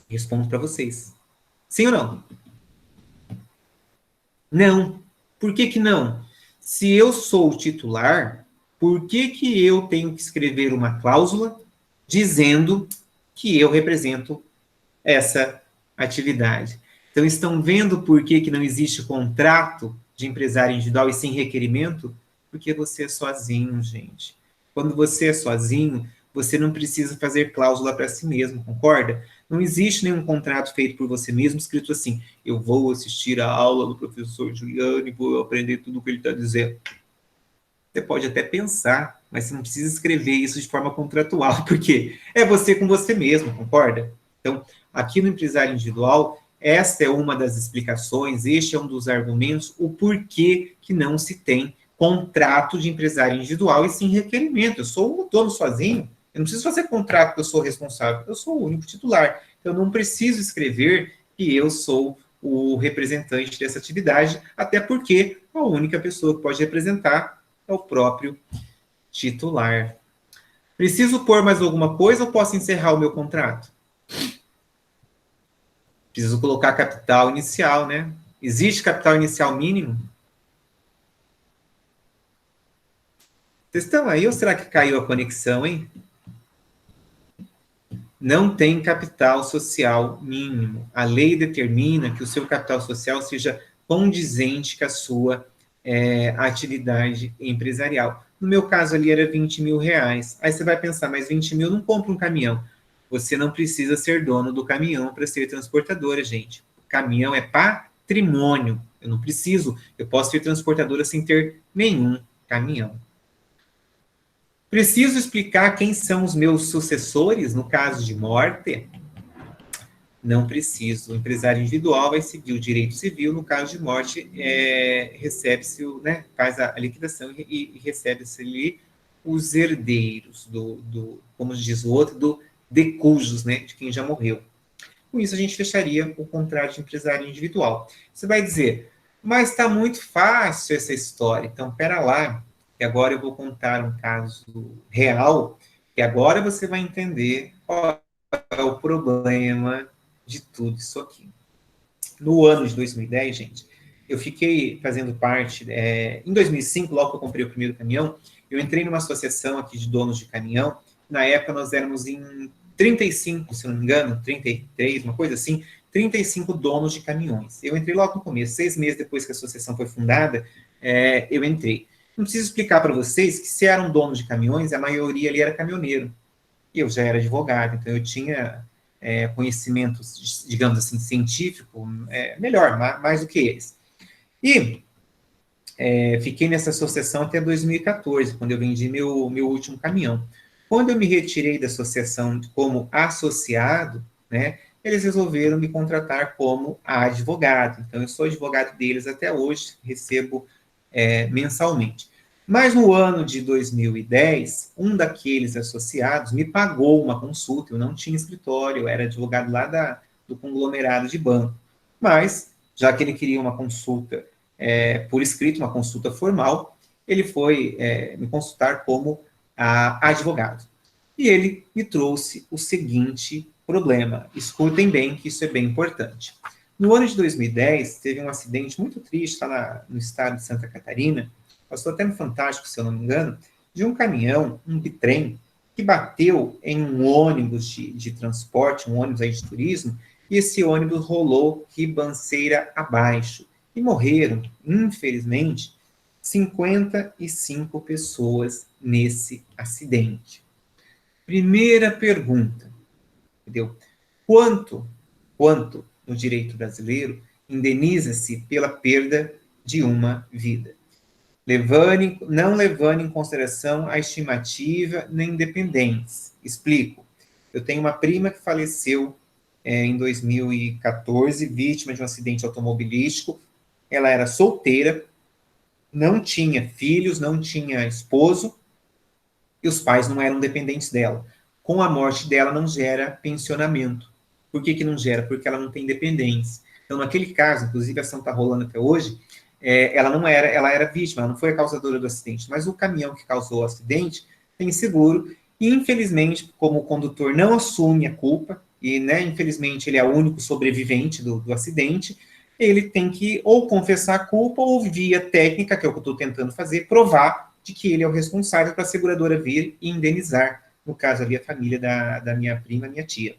Respondo para vocês. Sim ou não? Não. Por que que não? Se eu sou o titular, por que que eu tenho que escrever uma cláusula dizendo que eu represento essa atividade? Então, estão vendo por que que não existe contrato de empresário individual e sim requerimento? Porque você é sozinho, gente. Quando você é sozinho, você não precisa fazer cláusula para si mesmo, concorda? Não existe nenhum contrato feito por você mesmo, escrito assim, eu vou assistir a aula do professor Giuliano e vou aprender tudo o que ele está dizendo. Você pode até pensar, mas você não precisa escrever isso de forma contratual, porque é você com você mesmo, concorda? Então, aqui no empresário individual, esta é uma das explicações, este é um dos argumentos, o porquê que não se tem contrato de empresário individual e sim requerimento. Eu sou o dono sozinho, eu não preciso fazer contrato que eu sou responsável, eu sou o único titular. Eu não preciso escrever que eu sou o representante dessa atividade, até porque a única pessoa que pode representar é o próprio titular. Preciso pôr mais alguma coisa ou posso encerrar o meu contrato? Preciso colocar capital inicial, né? Existe capital inicial mínimo? Vocês estão aí ou será que caiu a conexão, hein? Não tem capital social mínimo. A lei determina que o seu capital social seja condizente com a sua atividade empresarial. No meu caso ali era 20 mil reais. Aí você vai pensar, mas 20 mil não compra um caminhão. Você não precisa ser dono do caminhão para ser transportadora, gente. O caminhão é patrimônio. Eu não preciso, eu posso ser transportadora sem ter nenhum caminhão. Preciso explicar quem são os meus sucessores no caso de morte? Não preciso. O empresário individual vai seguir o direito civil, no caso de morte, recebe-se, né, faz a liquidação e recebe-se ali os herdeiros como diz o outro, do de cujos, né, de quem já morreu. Com isso, a gente fecharia o contrato de empresário individual. Você vai dizer, mas está muito fácil essa história. Então, pera lá, que agora eu vou contar um caso real, e agora você vai entender qual é o problema de tudo isso aqui. No ano de 2010, gente, eu fiquei fazendo parte, em 2005, logo que eu comprei o primeiro caminhão, eu entrei numa associação aqui de donos de caminhão, na época nós éramos em 35, se não me engano, 33, uma coisa assim, 35 donos de caminhões. Eu entrei logo no começo, 6 meses depois que a associação foi fundada, eu entrei. Não preciso explicar para vocês que se eram donos de caminhões, a maioria ali era caminhoneiro. Eu já era advogado, então eu tinha conhecimentos, digamos assim, científico, melhor, mais do que eles. E fiquei nessa associação até 2014, quando eu vendi meu último caminhão. Quando eu me retirei da associação como associado, né, eles resolveram me contratar como advogado. Então, eu sou advogado deles até hoje, recebo mensalmente. Mas no ano de 2010, um daqueles associados me pagou uma consulta. Eu não tinha escritório, eu era advogado lá do conglomerado de banco. Mas, já que ele queria uma consulta por escrito, uma consulta formal, ele foi me consultar como advogado. E ele me trouxe o seguinte problema. Escutem bem, que isso é bem importante. No ano de 2010, teve um acidente muito triste lá no estado de Santa Catarina, passou até no Fantástico, se eu não me engano, de um caminhão, um bitrem, que bateu em um ônibus de transporte, um ônibus aí de turismo, e esse ônibus rolou ribanceira abaixo. E morreram, infelizmente, 55 pessoas nesse acidente. Primeira pergunta, entendeu? Quanto no direito brasileiro indeniza-se pela perda de uma vida? Não levando em consideração a estimativa nem dependentes. Explico. Eu tenho uma prima que faleceu em 2014, vítima de um acidente automobilístico. Ela era solteira, não tinha filhos, não tinha esposo, e os pais não eram dependentes dela. Com a morte dela, não gera pensionamento. Por que não gera? Porque ela não tem dependência. Então, naquele caso, inclusive a ação está rolando até hoje, ela era vítima, ela não foi a causadora do acidente, mas o caminhão que causou o acidente tem seguro, e infelizmente, como o condutor não assume a culpa, e né, infelizmente ele é o único sobrevivente do acidente, ele tem que ou confessar a culpa, ou via técnica, que é o que eu estou tentando fazer, provar de que ele é o responsável para a seguradora vir e indenizar, no caso ali a família da minha prima, minha tia.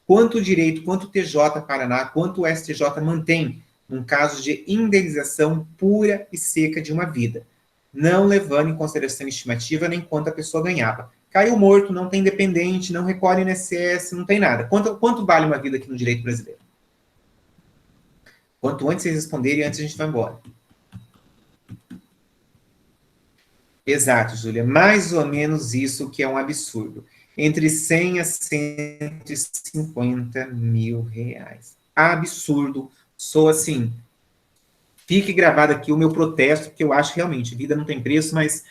Quanto o direito, quanto o TJ Paraná, quanto o STJ mantém num caso de indenização pura e seca de uma vida, não levando em consideração estimativa nem quanto a pessoa ganhava. Caiu morto, não tem dependente, não recolhe INSS, não tem nada. Quanto vale uma vida aqui no direito brasileiro? Quanto antes vocês responderem, antes a gente vai embora. Exato, Júlia. Mais ou menos isso que é um absurdo. Entre 100 a 150 mil reais. Absurdo. Sou assim. Fique gravado aqui o meu protesto, porque eu acho realmente, vida não tem preço, mas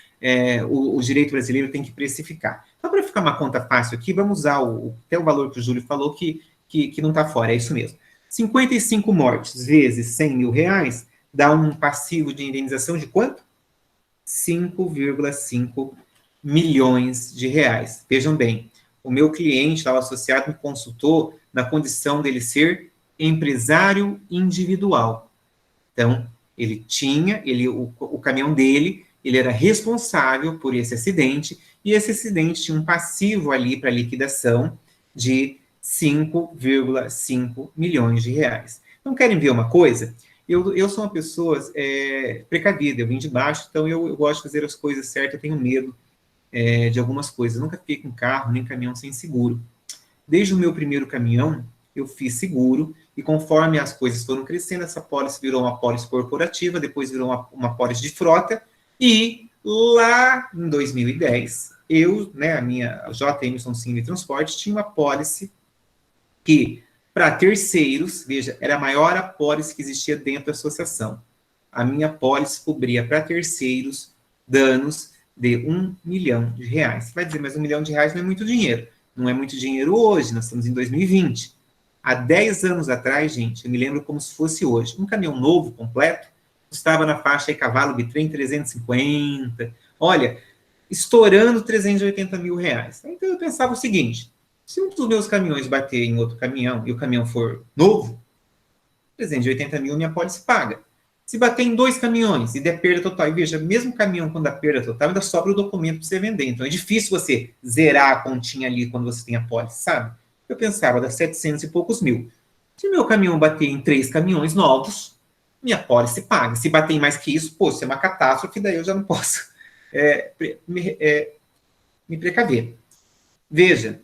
o direito brasileiro tem que precificar. Então, para ficar uma conta fácil aqui, vamos usar até o valor que o Júlio falou, que não está fora, é isso mesmo. 55 mortes vezes 100 mil reais dá um passivo de indenização de quanto? 5,5 milhões de reais. Vejam bem, o meu cliente, lá, o associado, me consultou na condição dele ser empresário individual. Então, o caminhão dele, ele era responsável por esse acidente, e esse acidente tinha um passivo ali para liquidação de 5,5 milhões de reais. Então, querem ver uma coisa? Eu sou uma pessoa precavida, eu vim de baixo, então eu gosto de fazer as coisas certas, eu tenho medo de algumas coisas. Eu nunca fiquei com carro nem caminhão sem seguro. Desde o meu primeiro caminhão, eu fiz seguro, e conforme as coisas foram crescendo, essa pólice virou uma pólice corporativa, depois virou uma pólice de frota, e lá em 2010, a J. Emerson Cine Transporte, tinha uma pólice que, para terceiros, veja, era a maior apólice que existia dentro da associação. A minha apólice cobria para terceiros danos de R$1 milhão. Você vai dizer, mas R$1 milhão não é muito dinheiro. Não é muito dinheiro hoje, nós estamos em 2020. Há 10 anos atrás, gente, eu me lembro como se fosse hoje. Um caminhão novo, completo, custava na faixa de cavalo bitrem 350. Olha, estourando 380 mil reais. Então eu pensava o seguinte, se um dos meus caminhões bater em outro caminhão e o caminhão for novo, 380 mil minha pólice paga. Se bater em 2 caminhões e der perda total, e veja, mesmo caminhão quando dá perda total, ainda sobra o documento para você vender. Então é difícil você zerar a continha ali quando você tem a pólice, sabe? Eu pensava, dá 700 e poucos mil. Se meu caminhão bater em 3 caminhões novos, minha pólice paga. Se bater em mais que isso, pô, se é uma catástrofe, daí eu já não posso me precaver. Veja,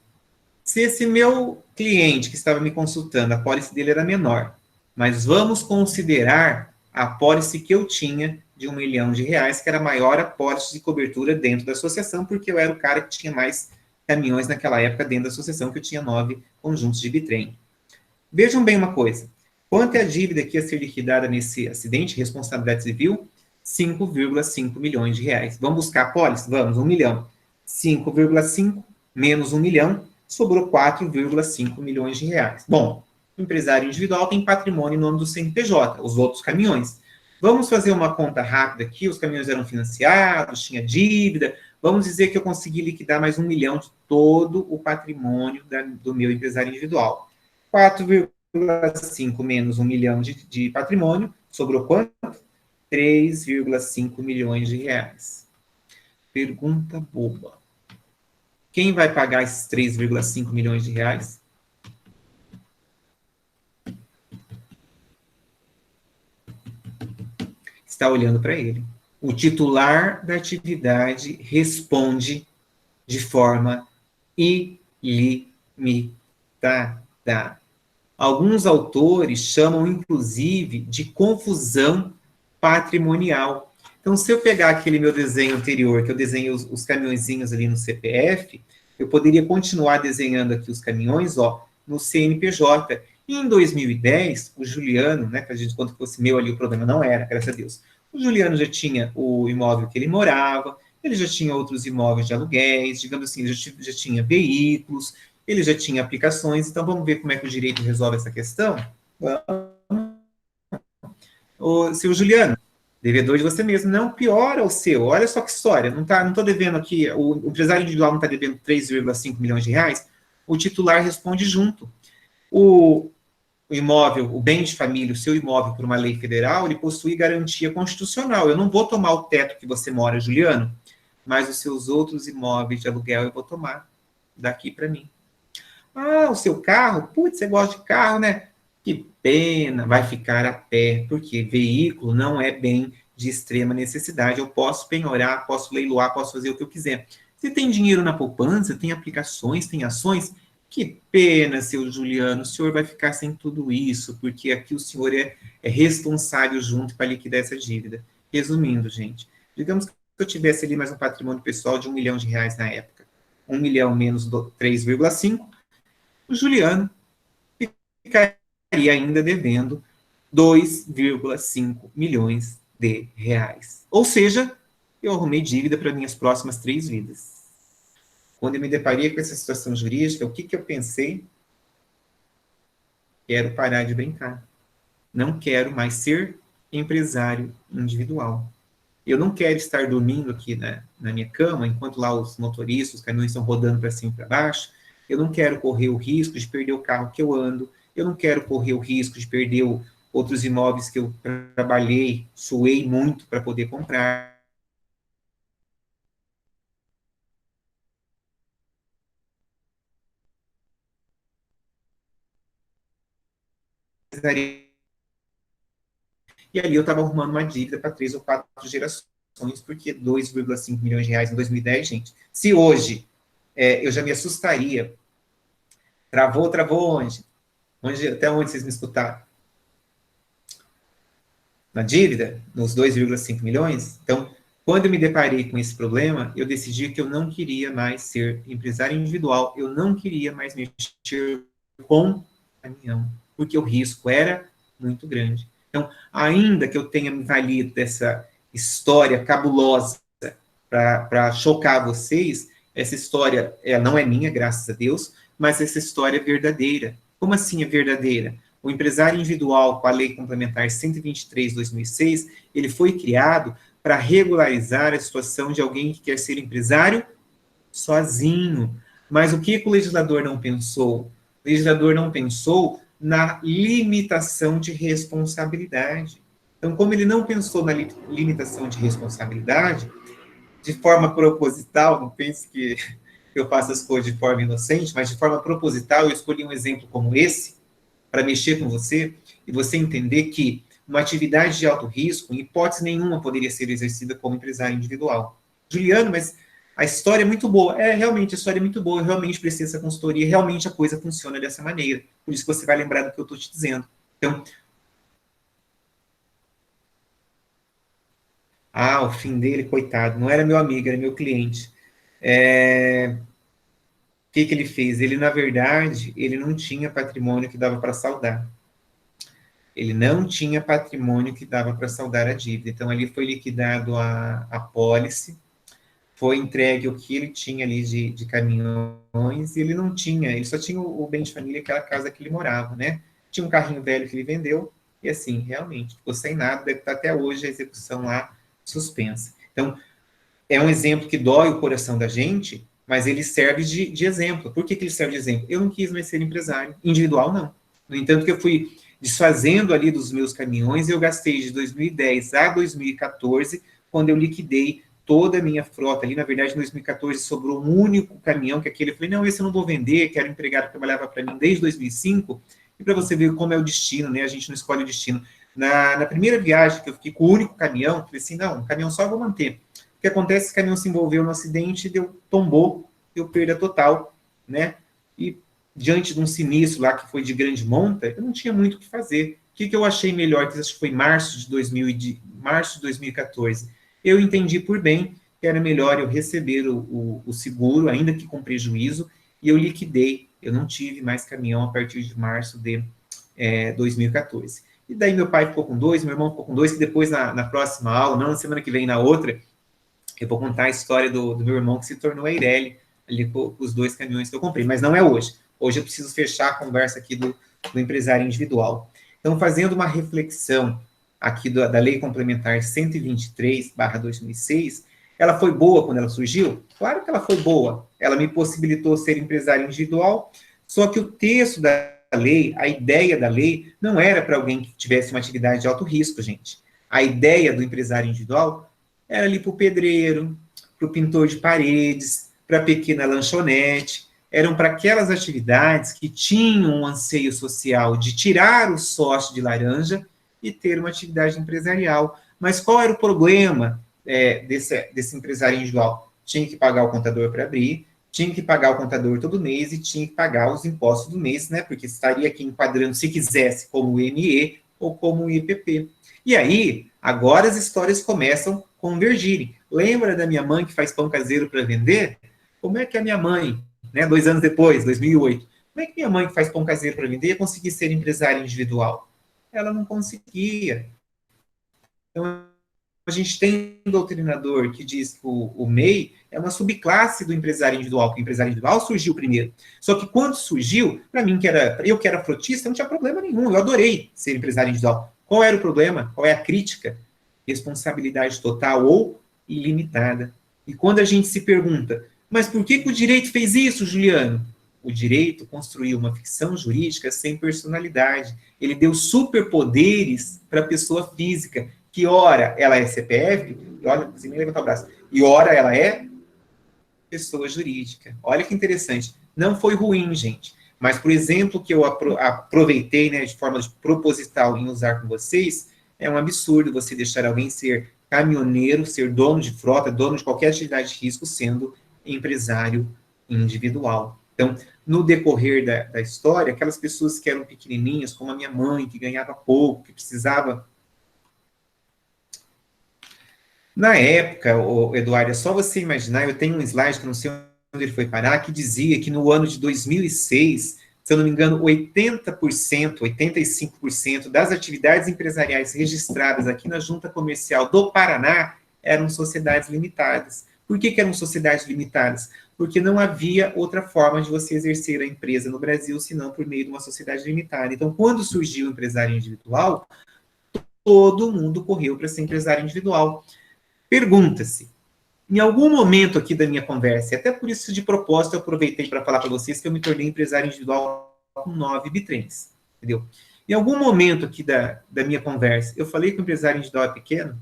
se esse meu cliente que estava me consultando, a pólice dele era menor, mas vamos considerar a apólice que eu tinha de R$1 milhão, que era a maior apólice de cobertura dentro da associação, porque eu era o cara que tinha mais caminhões naquela época dentro da associação, que eu tinha 9 conjuntos de bitrem. Vejam bem uma coisa, quanto é a dívida que ia ser liquidada nesse acidente, responsabilidade civil? 5,5 milhões de reais. Vamos buscar a apólice? Vamos, 1 milhão. 5,5 menos 1 milhão, sobrou 4,5 milhões de reais. Bom, o empresário individual tem patrimônio em nome do CNPJ, os outros caminhões. Vamos fazer uma conta rápida aqui, os caminhões eram financiados, tinha dívida, vamos dizer que eu consegui liquidar mais 1 milhão de todo o patrimônio do meu empresário individual. 4,5 menos 1 milhão de patrimônio, sobrou quanto? 3,5 milhões de reais. Pergunta boba. Quem vai pagar esses 3,5 milhões de reais? está olhando para ele. O titular da atividade responde de forma ilimitada. Alguns autores chamam, inclusive, de confusão patrimonial. Então, se eu pegar aquele meu desenho anterior, que eu desenhei os caminhõezinhos ali no CPF, eu poderia continuar desenhando aqui os caminhões, ó, no CNPJ. E em 2010, o Juliano, né, que a gente quando fosse meu ali, o problema não era, graças a Deus. O Juliano já tinha o imóvel que ele morava, ele já tinha outros imóveis de aluguéis, digamos assim, ele já tinha veículos, ele já tinha aplicações, então vamos ver como é que o direito resolve essa questão? O seu Juliano, devedor de você mesmo, não piora o seu, olha só que história, não estou devendo aqui, o empresário individual não está devendo 3,5 milhões de reais, o titular responde junto. O imóvel, o bem de família, o seu imóvel por uma lei federal, ele possui garantia constitucional. Eu não vou tomar o teto que você mora, Juliano, mas os seus outros imóveis de aluguel eu vou tomar daqui para mim. Ah, o seu carro? Putz, você gosta de carro, né? Que pena, vai ficar a pé, porque veículo não é bem de extrema necessidade. Eu posso penhorar, posso leiloar, posso fazer o que eu quiser. Se tem dinheiro na poupança, tem aplicações, tem ações, que pena, seu Juliano, o senhor vai ficar sem tudo isso, porque aqui o senhor é responsável junto para liquidar essa dívida. Resumindo, gente, digamos que eu tivesse ali mais um patrimônio pessoal de R$ 1 milhão na época. 1 milhão menos 3,5, o Juliano ficaria ainda devendo 2,5 milhões de reais. Ou seja, eu arrumei dívida para minhas próximas 3 vidas. Quando eu me deparei com essa situação jurídica, o que eu pensei? Quero parar de brincar. Não quero mais ser empresário individual. Eu não quero estar dormindo aqui na minha cama, enquanto lá os motoristas, os caminhões estão rodando para cima e para baixo. Eu não quero correr o risco de perder o carro que eu ando. Eu não quero correr o risco de perder outros imóveis que eu trabalhei, suei muito para poder comprar. E ali eu estava arrumando uma dívida para 3 ou 4 gerações, porque 2,5 milhões de reais em 2010, gente. Se hoje eu já me assustaria. Travou onde? Até onde vocês me escutaram? Na dívida, nos 2,5 milhões. Então, quando eu me deparei com esse problema, eu decidi que eu não queria mais ser empresário individual, eu não queria mais mexer com caminhão, porque o risco era muito grande. Então, ainda que eu tenha me valido dessa história cabulosa para chocar vocês, essa história não é minha, graças a Deus, mas essa história é verdadeira. Como assim é verdadeira? O empresário individual, com a Lei Complementar 123/2006, ele foi criado para regularizar a situação de alguém que quer ser empresário sozinho. Mas o que o legislador não pensou? O legislador não pensou na limitação de responsabilidade. Então, como ele não pensou na limitação de responsabilidade, de forma proposital, não pense que eu faço as coisas de forma inocente, mas de forma proposital, eu escolhi um exemplo como esse, para mexer com você, e você entender que uma atividade de alto risco, em hipótese nenhuma, poderia ser exercida como empresário individual. Juliano, mas a história é muito boa. Realmente, a história é muito boa, eu realmente preciso dessa consultoria, realmente a coisa funciona dessa maneira. Por isso que você vai lembrar do que eu estou te dizendo. Então, o fim dele, coitado, não era meu amigo, era meu cliente. O que ele fez? Ele, na verdade, ele não tinha patrimônio que dava para saldar. Ele não tinha patrimônio que dava para saldar a dívida. Então, ali foi liquidado a apólice, foi entregue o que ele tinha ali de caminhões, e ele não tinha, ele só tinha o bem de família, aquela casa que ele morava, né? Tinha um carrinho velho que ele vendeu, e assim, realmente, ficou sem nada, deve estar até hoje a execução lá suspensa. Então, é um exemplo que dói o coração da gente, mas ele serve de exemplo. Por que ele serve de exemplo? Eu não quis mais ser empresário, individual não. No entanto, que eu fui desfazendo ali dos meus caminhões, eu gastei de 2010 a 2014, quando eu liquidei toda a minha frota ali. Na verdade, em 2014 sobrou um único caminhão, que aquele eu falei, não, esse eu não vou vender, que era um empregado que trabalhava para mim desde 2005, e para você ver como é o destino, né? A gente não escolhe o destino. Na primeira viagem, que eu fiquei com o único caminhão, falei assim, não, um caminhão só eu vou manter. O que acontece é que o caminhão se envolveu no acidente, tombou, deu perda total, né? E diante de um sinistro lá que foi de grande monta, eu não tinha muito o que fazer. O que eu achei melhor, que acho que foi março de 2014, eu entendi por bem que era melhor eu receber o seguro, ainda que com prejuízo, e eu liquidei. Eu não tive mais caminhão a partir de março de 2014. E daí meu pai ficou com dois, meu irmão ficou com dois, que depois na próxima aula, não na semana que vem, na outra, eu vou contar a história do meu irmão que se tornou a Eireli, ali com os dois caminhões que eu comprei, mas não é hoje. Hoje eu preciso fechar a conversa aqui do empresário individual. Então, fazendo uma reflexão aqui da Lei Complementar 123/2006, ela foi boa quando ela surgiu? Claro que ela foi boa. Ela me possibilitou ser empresário individual, só que o texto da lei, a ideia da lei, não era para alguém que tivesse uma atividade de alto risco, gente. A ideia do empresário individual era ali para o pedreiro, para o pintor de paredes, para a pequena lanchonete, eram para aquelas atividades que tinham um anseio social de tirar o sócio de laranja e ter uma atividade empresarial. Mas qual era o problema desse empresário individual? Tinha que pagar o contador para abrir, tinha que pagar o contador todo mês e tinha que pagar os impostos do mês, né? Porque estaria aqui enquadrando, se quisesse, como o IME ou como o IPP. E aí, agora as histórias começam a convergirem. Lembra da minha mãe que faz pão caseiro para vender? Como é que a minha mãe, né, 2 anos depois, 2008, como é que minha mãe que faz pão caseiro para vender ia conseguir ser empresária individual? Ela não conseguia. Então, a gente tem um doutrinador que diz que o MEI é uma subclasse do empresário individual, que o empresário individual surgiu primeiro. Só que quando surgiu, para mim, eu que era frotista, não tinha problema nenhum, eu adorei ser empresário individual. Qual era o problema? Qual é a crítica? Responsabilidade total ou ilimitada. E quando a gente se pergunta, mas por que o direito fez isso, Juliano? O direito construiu uma ficção jurídica sem personalidade. Ele deu superpoderes para a pessoa física, que ora ela é CPF, e olha, você nem levantar o braço, e ora ela é pessoa jurídica. Olha que interessante. Não foi ruim, gente. Mas, por exemplo, que eu aproveitei, né, de forma proposital em usar com vocês, é um absurdo você deixar alguém ser caminhoneiro, ser dono de frota, dono de qualquer atividade de risco, sendo empresário individual. Então, no decorrer da história, aquelas pessoas que eram pequenininhas, como a minha mãe, que ganhava pouco, que precisava. Na época, Eduardo, é só você imaginar, eu tenho um slide que não sei onde ele foi parar, que dizia que no ano de 2006, se eu não me engano, 80%, 85% das atividades empresariais registradas aqui na Junta Comercial do Paraná eram sociedades limitadas. Por que eram sociedades limitadas? Porque não havia outra forma de você exercer a empresa no Brasil, senão por meio de uma sociedade limitada. Então, quando surgiu o empresário individual, todo mundo correu para ser empresário individual. Pergunta-se, em algum momento aqui da minha conversa, e até por isso de propósito eu aproveitei para falar para vocês que eu me tornei empresário individual com 9 bitrens, entendeu? Em algum momento aqui da minha conversa, eu falei que o empresário individual é pequeno?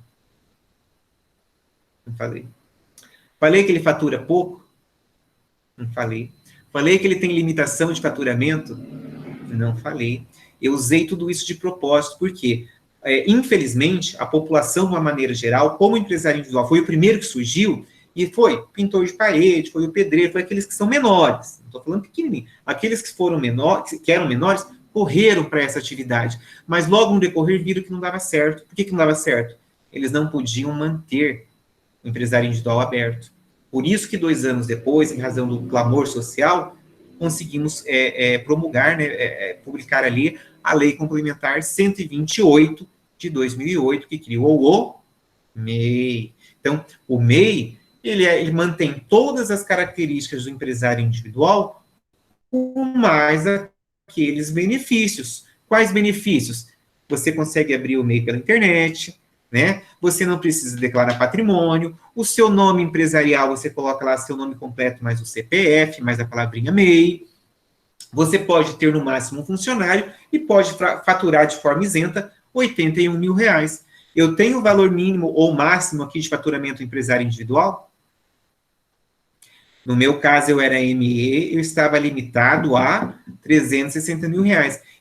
Não falei. Falei que ele fatura pouco? Não falei. Falei que ele tem limitação de faturamento? Não falei. Eu usei tudo isso de propósito, porque infelizmente, a população, de uma maneira geral, como empresário individual, foi o primeiro que surgiu, e foi pintor de parede, foi o pedreiro, foi aqueles que são menores, não estou falando pequenininho, aqueles que foram menores, que eram menores, correram para essa atividade, mas logo no decorrer viram que não dava certo. Por que não dava certo? Eles não podiam manter o empresário individual aberto. Por isso que 2 anos depois, em razão do clamor social, conseguimos promulgar, né, publicar ali a Lei Complementar 128 de 2008, que criou o MEI. Então, o MEI, ele mantém todas as características do empresário individual, com mais aqueles benefícios. Quais benefícios? Você consegue abrir o MEI pela internet, né? Você não precisa declarar patrimônio, o seu nome empresarial, você coloca lá seu nome completo, mais o CPF, mais a palavrinha MEI. Você pode ter no máximo um funcionário e pode faturar de forma isenta R$81 mil. Eu tenho o valor mínimo ou máximo aqui de faturamento empresário individual? No meu caso, eu era ME, eu estava limitado a R$ 360 mil.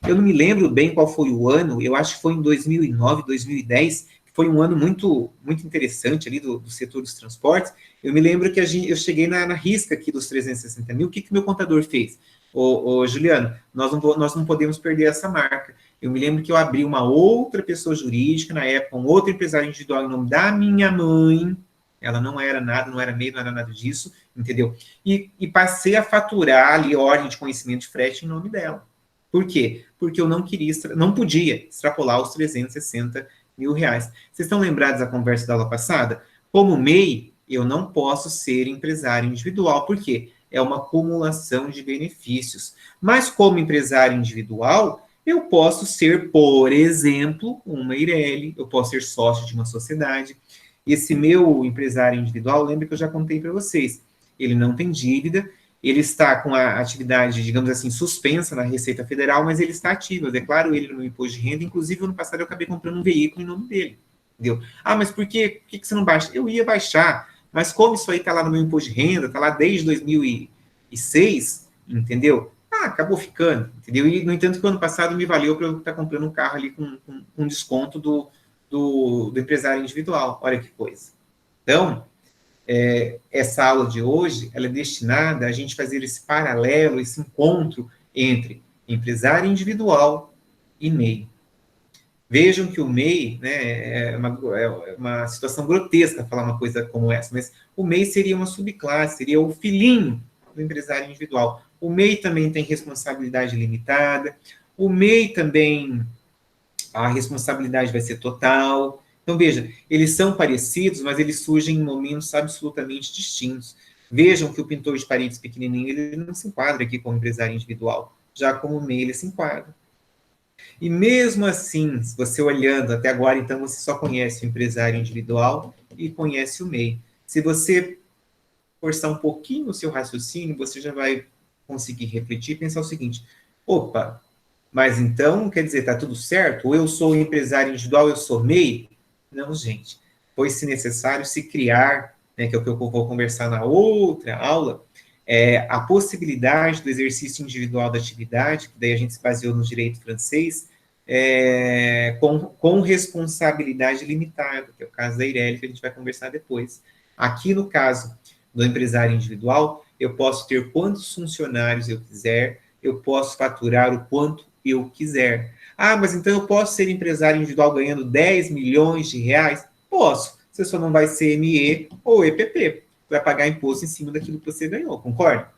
Eu não me lembro bem qual foi o ano, eu acho que foi em 2009, 2010, que foi um ano muito, muito interessante ali do setor dos transportes. Eu me lembro que eu cheguei na risca aqui dos 360 mil. O que meu contador fez? Juliano, nós não podemos perder essa marca. Eu me lembro que eu abri uma outra pessoa jurídica, na época, um outro empresário individual em nome da minha mãe. Ela não era nada, não era MEI, não era nada disso, entendeu? E passei a faturar ali ordem de conhecimento de frete em nome dela. Por quê? Porque eu não podia extrapolar os 360 mil reais. Vocês estão lembrados da conversa da aula passada? Como MEI, eu não posso ser empresário individual. Por quê? É uma acumulação de benefícios. Mas como empresário individual, eu posso ser, por exemplo, uma Eireli, eu posso ser sócio de uma sociedade. Esse meu empresário individual, lembra que eu já contei para vocês, ele não tem dívida, ele está com a atividade, digamos assim, suspensa na Receita Federal, mas ele está ativo, eu declaro ele no meu imposto de renda, inclusive ano passado eu acabei comprando um veículo em nome dele, entendeu? Ah, mas por que você não baixa? Eu ia baixar, mas como isso aí está lá no meu imposto de renda, está lá desde 2006, entendeu? Ah, acabou ficando, entendeu? E, no entanto, que o ano passado me valeu para eu estar comprando um carro ali com desconto do empresário individual, olha que coisa. Então, essa aula de hoje, ela é destinada a gente fazer esse paralelo, esse encontro entre empresário individual e MEI. Vejam que o MEI, né, é uma situação grotesca falar uma coisa como essa, mas o MEI seria uma subclasse, seria o filhinho do empresário individual. O MEI também tem responsabilidade limitada, o MEI também, a responsabilidade vai ser total. Então, veja, eles são parecidos, mas eles surgem em momentos absolutamente distintos. Vejam que o pintor de paredes pequenininho, ele não se enquadra aqui como empresário individual, já como MEI ele se enquadra. E mesmo assim, se você olhando até agora, então você só conhece o empresário individual e conhece o MEI. Se você forçar um pouquinho o seu raciocínio, você já vai conseguir refletir e pensar o seguinte: opa, mas então, quer dizer, está tudo certo? Ou eu sou empresário individual, eu sou MEI? Não, gente. Foi, se necessário, se criar, né, que é o que eu vou conversar na outra aula, a possibilidade do exercício individual da atividade, que daí a gente se baseou no direito francês, com responsabilidade limitada, que é o caso da Eireli, que a gente vai conversar depois. Aqui, no caso do empresário individual, eu posso ter quantos funcionários eu quiser, eu posso faturar o quanto eu quiser. Ah, mas então eu posso ser empresário individual ganhando 10 milhões de reais? Posso. Você só não vai ser ME ou EPP. Vai pagar imposto em cima daquilo que você ganhou, concorda?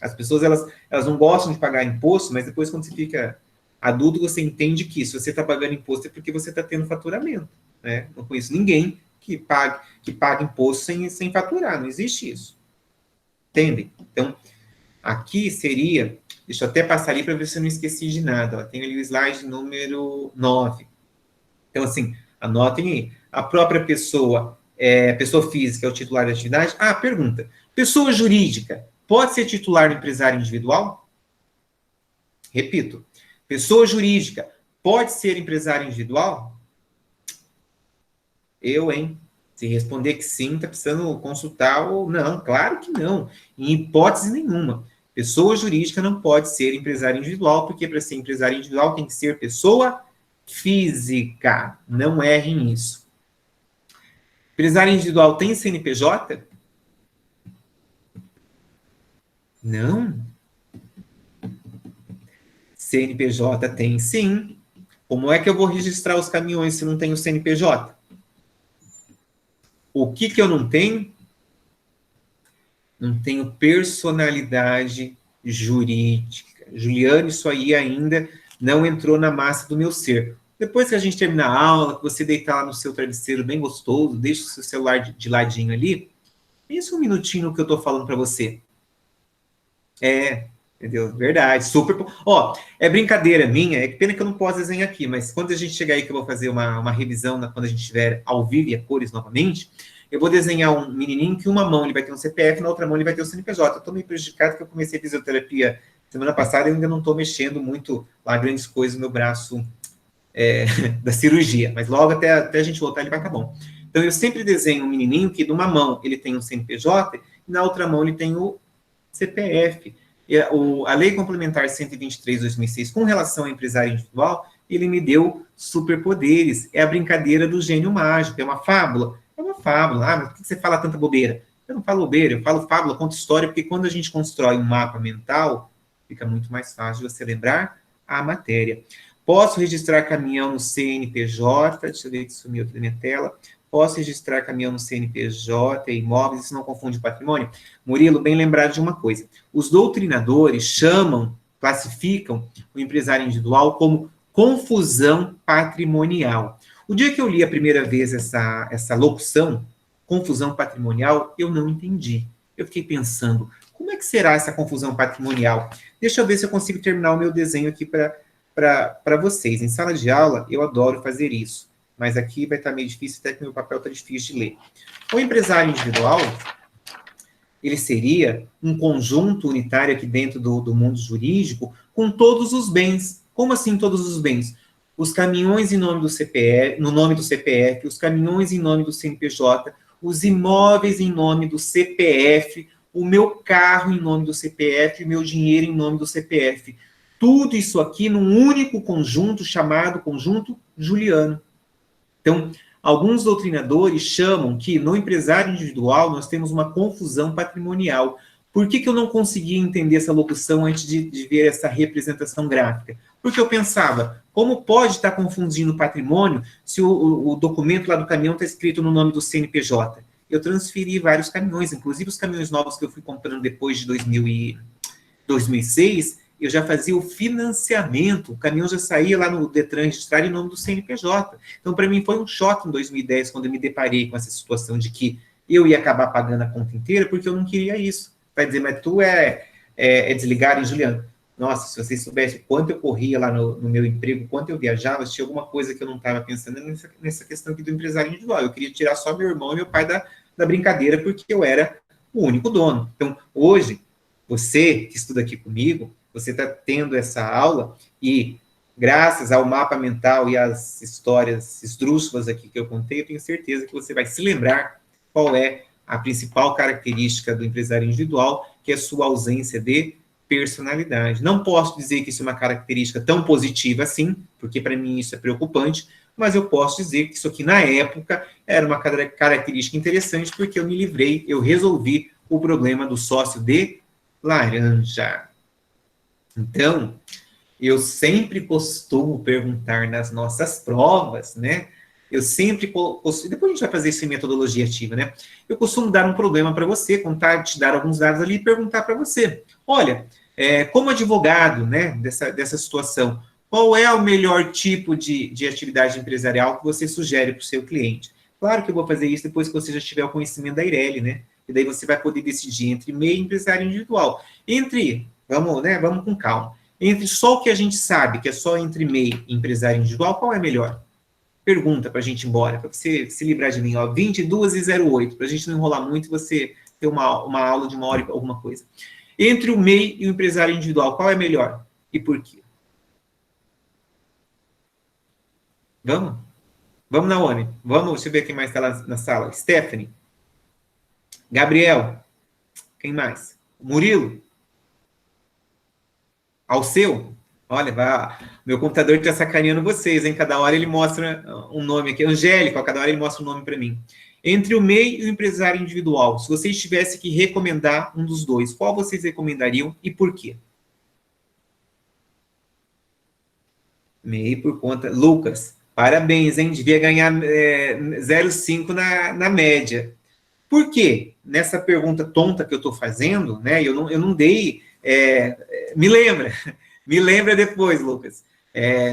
As pessoas, elas não gostam de pagar imposto, mas depois, quando você fica adulto, você entende que se você está pagando imposto é porque você está tendo faturamento. Né? Não conheço ninguém que pague imposto sem faturar, não existe isso. Entendem? Então, aqui seria, deixa eu até passar ali para ver se eu não esqueci de nada, ó, tem ali o slide número 9. Então, assim, anotem aí. A própria pessoa, pessoa física é o titular da atividade. Ah, pergunta. Pessoa jurídica pode ser titular do empresário individual? Repito. Pessoa jurídica pode ser empresário individual? Eu, hein? Se responder que sim, está precisando consultar ou não. Claro que não. Em hipótese nenhuma. Pessoa jurídica não pode ser empresário individual, porque para ser empresário individual tem que ser pessoa física. Não errem isso. Empresário individual tem CNPJ? Não. CNPJ tem sim. Como é que eu vou registrar os caminhões se não tenho CNPJ? O que eu não tenho? Não tenho personalidade jurídica. Juliano, isso aí ainda não entrou na massa do meu ser. Depois que a gente terminar a aula, que você deitar lá no seu travesseiro bem gostoso, deixa o seu celular de ladinho ali, pensa um minutinho no que eu estou falando para você. Entendeu? Verdade, super. Ó, é brincadeira minha, é que pena que eu não posso desenhar aqui, mas quando a gente chegar aí que eu vou fazer uma revisão, quando a gente estiver ao vivo e a cores novamente, eu vou desenhar um menininho que uma mão ele vai ter um CPF, na outra mão ele vai ter um CNPJ. Eu estou meio prejudicado porque eu comecei a fisioterapia semana passada e ainda não estou mexendo muito lá grandes coisas no meu braço da cirurgia, mas logo até a gente voltar ele vai estar bom. Então eu sempre desenho um menininho que numa mão ele tem um CNPJ e na outra mão ele tem o CPF. A Lei Complementar 123 de 2006, com relação ao empresário individual, ele me deu superpoderes. É a brincadeira do gênio mágico, é uma fábula. É uma fábula. Ah, mas por que você fala tanta bobeira? Eu não falo bobeira, eu falo fábula, conto história, porque quando a gente constrói um mapa mental, fica muito mais fácil de você lembrar a matéria. Posso registrar caminhão no CNPJ, deixa eu ver que sumiu aqui da minha tela. Posso registrar caminhão no CNPJ, imóveis, isso não confunde patrimônio? Murilo, bem lembrado de uma coisa. Os doutrinadores chamam, classificam o empresário individual como confusão patrimonial. O dia que eu li a primeira vez essa locução, confusão patrimonial, eu não entendi. Eu fiquei pensando, como é que será essa confusão patrimonial? Deixa eu ver se eu consigo terminar o meu desenho aqui para vocês. Em sala de aula, eu adoro fazer isso, mas aqui vai estar meio difícil, até que meu papel está difícil de ler. O empresário individual, ele seria um conjunto unitário aqui dentro do mundo jurídico com todos os bens. Como assim todos os bens? Os caminhões em nome do CPF, no nome do CPF, os caminhões em nome do CNPJ, os imóveis em nome do CPF, o meu carro em nome do CPF, o meu dinheiro em nome do CPF. Tudo isso aqui num único conjunto chamado conjunto juliano. Então, alguns doutrinadores chamam que no empresário individual nós temos uma confusão patrimonial. Por que eu não conseguia entender essa locução antes de ver essa representação gráfica? Porque eu pensava, como pode estar confundindo patrimônio se o documento lá do caminhão está escrito no nome do CNPJ? Eu transferi vários caminhões, inclusive os caminhões novos que eu fui comprando depois de 2006, eu já fazia o financiamento, o caminhão já saía lá no Detran registrado em nome do CNPJ. Então, para mim, foi um choque em 2010, quando eu me deparei com essa situação de que eu ia acabar pagando a conta inteira, porque eu não queria isso. Vai dizer, mas tu é desligado, hein, Juliano? Nossa, se vocês soubessem quanto eu corria lá no meu emprego, quanto eu viajava, se tinha alguma coisa que eu não estava pensando nessa questão aqui do empresário individual. Eu queria tirar só meu irmão e meu pai da brincadeira, porque eu era o único dono. Então, hoje, você que estuda aqui comigo, você está tendo essa aula e, graças ao mapa mental e às histórias esdrúxulas aqui que eu contei, eu tenho certeza que você vai se lembrar qual é a principal característica do empresário individual, que é a sua ausência de personalidade. Não posso dizer que isso é uma característica tão positiva assim, porque para mim isso é preocupante, mas eu posso dizer que isso aqui na época era uma característica interessante, porque eu me livrei, eu resolvi o problema do sócio de laranja. Então, eu sempre costumo perguntar nas nossas provas, né? Eu sempre costumo, depois a gente vai fazer isso em metodologia ativa, né? Eu costumo dar um problema para você, te dar alguns dados ali e perguntar para você. Olha, como advogado, né, dessa situação, qual é o melhor tipo de atividade empresarial que você sugere para o seu cliente? Claro que eu vou fazer isso depois que você já tiver o conhecimento da Eireli, né? E daí você vai poder decidir entre MEI e empresário individual. Vamos com calma. Entre só o que a gente sabe, que é só entre MEI e empresário individual, qual é melhor? Pergunta para a gente ir embora, para você se livrar de mim, ó, 22h08, para a gente não enrolar muito e você ter uma aula de 1 hora e alguma coisa. Entre o MEI e o empresário individual, qual é melhor? E por quê? Vamos? Vamos, Naomi. Vamos, deixa eu ver quem mais está lá na sala. Stephanie. Gabriel. Quem mais? Murilo. Alceu. Olha, meu computador está sacaneando vocês, hein? Cada hora ele mostra um nome aqui. Angélica, cada hora ele mostra um nome para mim. Entre o MEI e o empresário individual, se vocês tivessem que recomendar um dos dois, qual vocês recomendariam e por quê? MEI por conta... Lucas, parabéns, hein? Devia ganhar 0,5 na média. Por quê? Nessa pergunta tonta que eu estou fazendo, né? Eu não dei... me lembra depois, Lucas.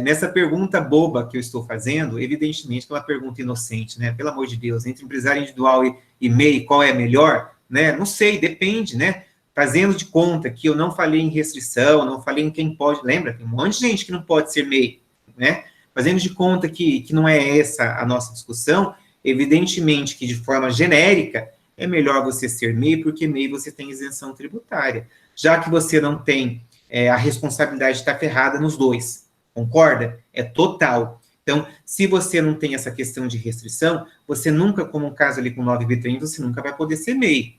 Nessa pergunta boba que eu estou fazendo, evidentemente que é uma pergunta inocente, né? Pelo amor de Deus, entre empresário individual e MEI, qual é melhor? Né? Não sei, depende, né? Fazendo de conta que eu não falei em restrição, não falei em quem pode... Lembra? Tem um monte de gente que não pode ser MEI, né? Fazendo de conta que não é essa a nossa discussão, evidentemente que de forma genérica é melhor você ser MEI, porque MEI você tem isenção tributária. Já que você não tem a responsabilidade está ferrada nos dois, concorda? É total. Então, se você não tem essa questão de restrição, você nunca, como um caso ali com 9B30, você nunca vai poder ser MEI.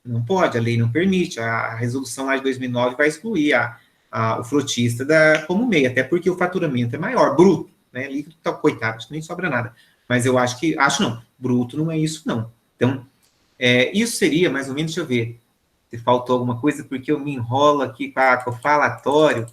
Não pode, a lei não permite. A resolução lá de 2009 vai excluir o frotista como MEI, até porque o faturamento é maior, bruto, né? Líquido, tá, coitado, acho que nem sobra nada. Mas eu acho não, bruto não é isso, não. Então, isso seria mais ou menos, deixa eu ver, se faltou alguma coisa, porque eu me enrolo aqui com o falatório,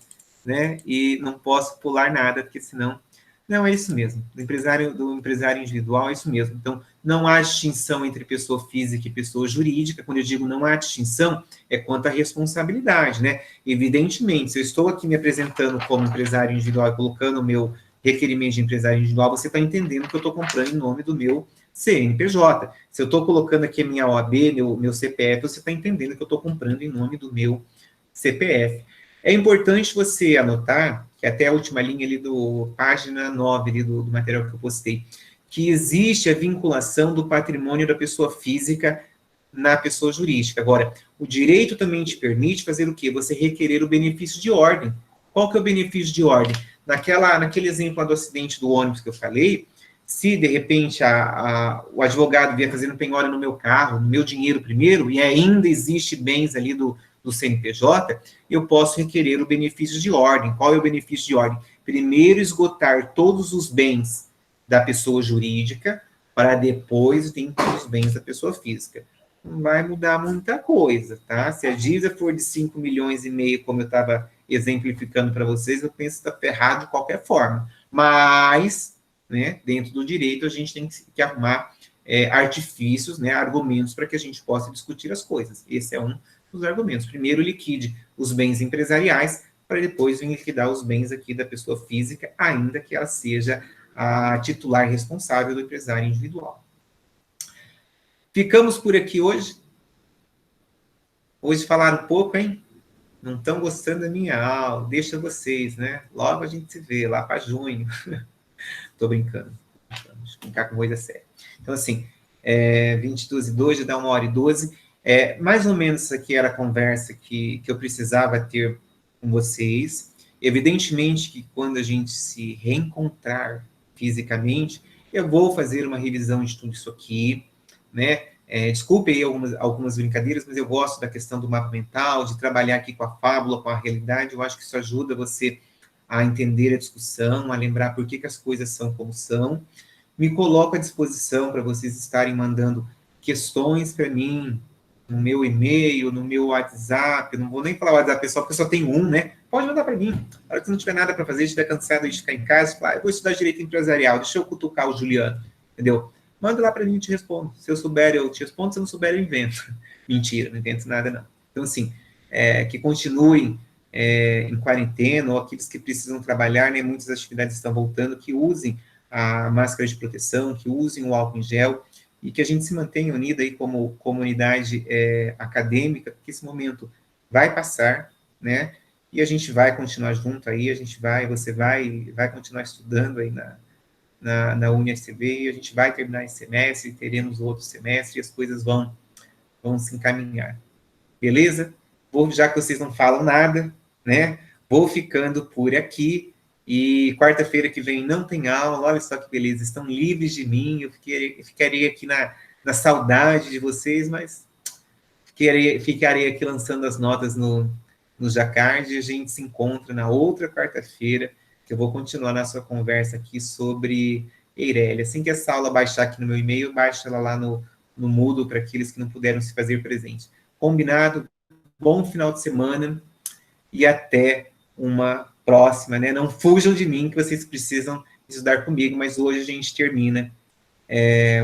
né? E não posso pular nada, porque senão. Não, é isso mesmo. Do empresário individual é isso mesmo. Então, não há distinção entre pessoa física e pessoa jurídica. Quando eu digo não há distinção, é quanto à responsabilidade, né? Evidentemente, se eu estou aqui me apresentando como empresário individual e colocando o meu requerimento de empresário individual, você está entendendo que eu estou comprando em nome do meu CNPJ. Se eu estou colocando aqui a minha OAB, meu CPF, você está entendendo que eu estou comprando em nome do meu CPF. É importante você anotar, que até a última linha ali página 9 ali do material que eu postei, que existe a vinculação do patrimônio da pessoa física na pessoa jurídica. Agora, o direito também te permite fazer o quê? Você requerer o benefício de ordem. Qual que é o benefício de ordem? Naquele exemplo lá do acidente do ônibus que eu falei, se de repente o advogado vier fazendo penhora no meu carro, no meu dinheiro primeiro, e ainda existe bens ali do CNPJ, eu posso requerer o benefício de ordem. Qual é o benefício de ordem? Primeiro esgotar todos os bens da pessoa jurídica, para depois vir com os bens da pessoa física. Não vai mudar muita coisa, tá? Se a dívida for de 5 milhões e meio, como eu estava exemplificando para vocês, eu penso que está ferrado de qualquer forma. Mas, né, dentro do direito, a gente tem que arrumar artifícios, né, argumentos para que a gente possa discutir as coisas. Esse é um dos argumentos. Primeiro, liquide os bens empresariais, para depois vir liquidar os bens aqui da pessoa física, ainda que ela seja a titular responsável do empresário individual. Ficamos por aqui hoje. Hoje falaram pouco, hein? Não estão gostando da minha aula. Deixa vocês, né? Logo a gente se vê, lá para junho. Estou brincando. Vamos brincar com coisa séria. Então, assim, 22 e 2, já dá 1h12. Mais ou menos isso aqui era a conversa que eu precisava ter com vocês. Evidentemente que quando a gente se reencontrar fisicamente, eu vou fazer uma revisão de tudo isso aqui, né? Desculpe aí algumas brincadeiras, mas eu gosto da questão do mapa mental, de trabalhar aqui com a fábula, com a realidade. Eu acho que isso ajuda você a entender a discussão, a lembrar por que as coisas são como são. Me coloco à disposição para vocês estarem mandando questões para mim, no meu e-mail, no meu WhatsApp. Não vou nem falar WhatsApp pessoal, porque só tem um, né? Pode mandar para mim. Na hora que você não tiver nada para fazer, estiver cansado de ficar em casa, eu vou estudar direito empresarial, deixa eu cutucar o Juliano, entendeu? Manda lá para mim e te respondo. Se eu souber, eu te respondo. Se eu não souber, eu invento. Mentira, não invento nada, não. Então, assim, que continuem em quarentena, ou aqueles que precisam trabalhar, né? Muitas atividades estão voltando, que usem a máscara de proteção, que usem o álcool em gel, e que a gente se mantenha unido aí como comunidade acadêmica, porque esse momento vai passar, né? E a gente vai continuar junto aí, você vai continuar estudando aí na UniSCB, e a gente vai terminar esse semestre, teremos outro semestre, e as coisas vão se encaminhar. Beleza? Já que vocês não falam nada, né? Vou ficando por aqui, e quarta-feira que vem não tem aula, olha só que beleza, estão livres de mim, eu ficaria aqui na saudade de vocês, mas ficarei aqui lançando as notas no Jacard, e a gente se encontra na outra quarta-feira, que eu vou continuar na sua conversa aqui sobre Eireli. Assim que essa aula baixar aqui no meu e-mail, baixa ela lá no Moodle para aqueles que não puderam se fazer presente. Combinado? Bom final de semana e até uma próxima, né? Não fujam de mim, que vocês precisam estudar comigo, mas hoje a gente termina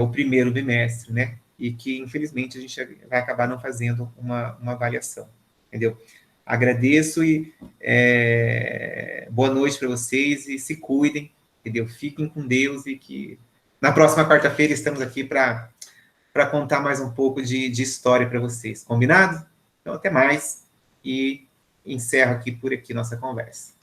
o primeiro bimestre, né? E que, infelizmente, a gente vai acabar não fazendo uma avaliação, entendeu? Agradeço e boa noite para vocês e se cuidem, entendeu? Fiquem com Deus e que na próxima quarta-feira estamos aqui para contar mais um pouco de história para vocês. Combinado? Então, até mais e encerro aqui por aqui nossa conversa.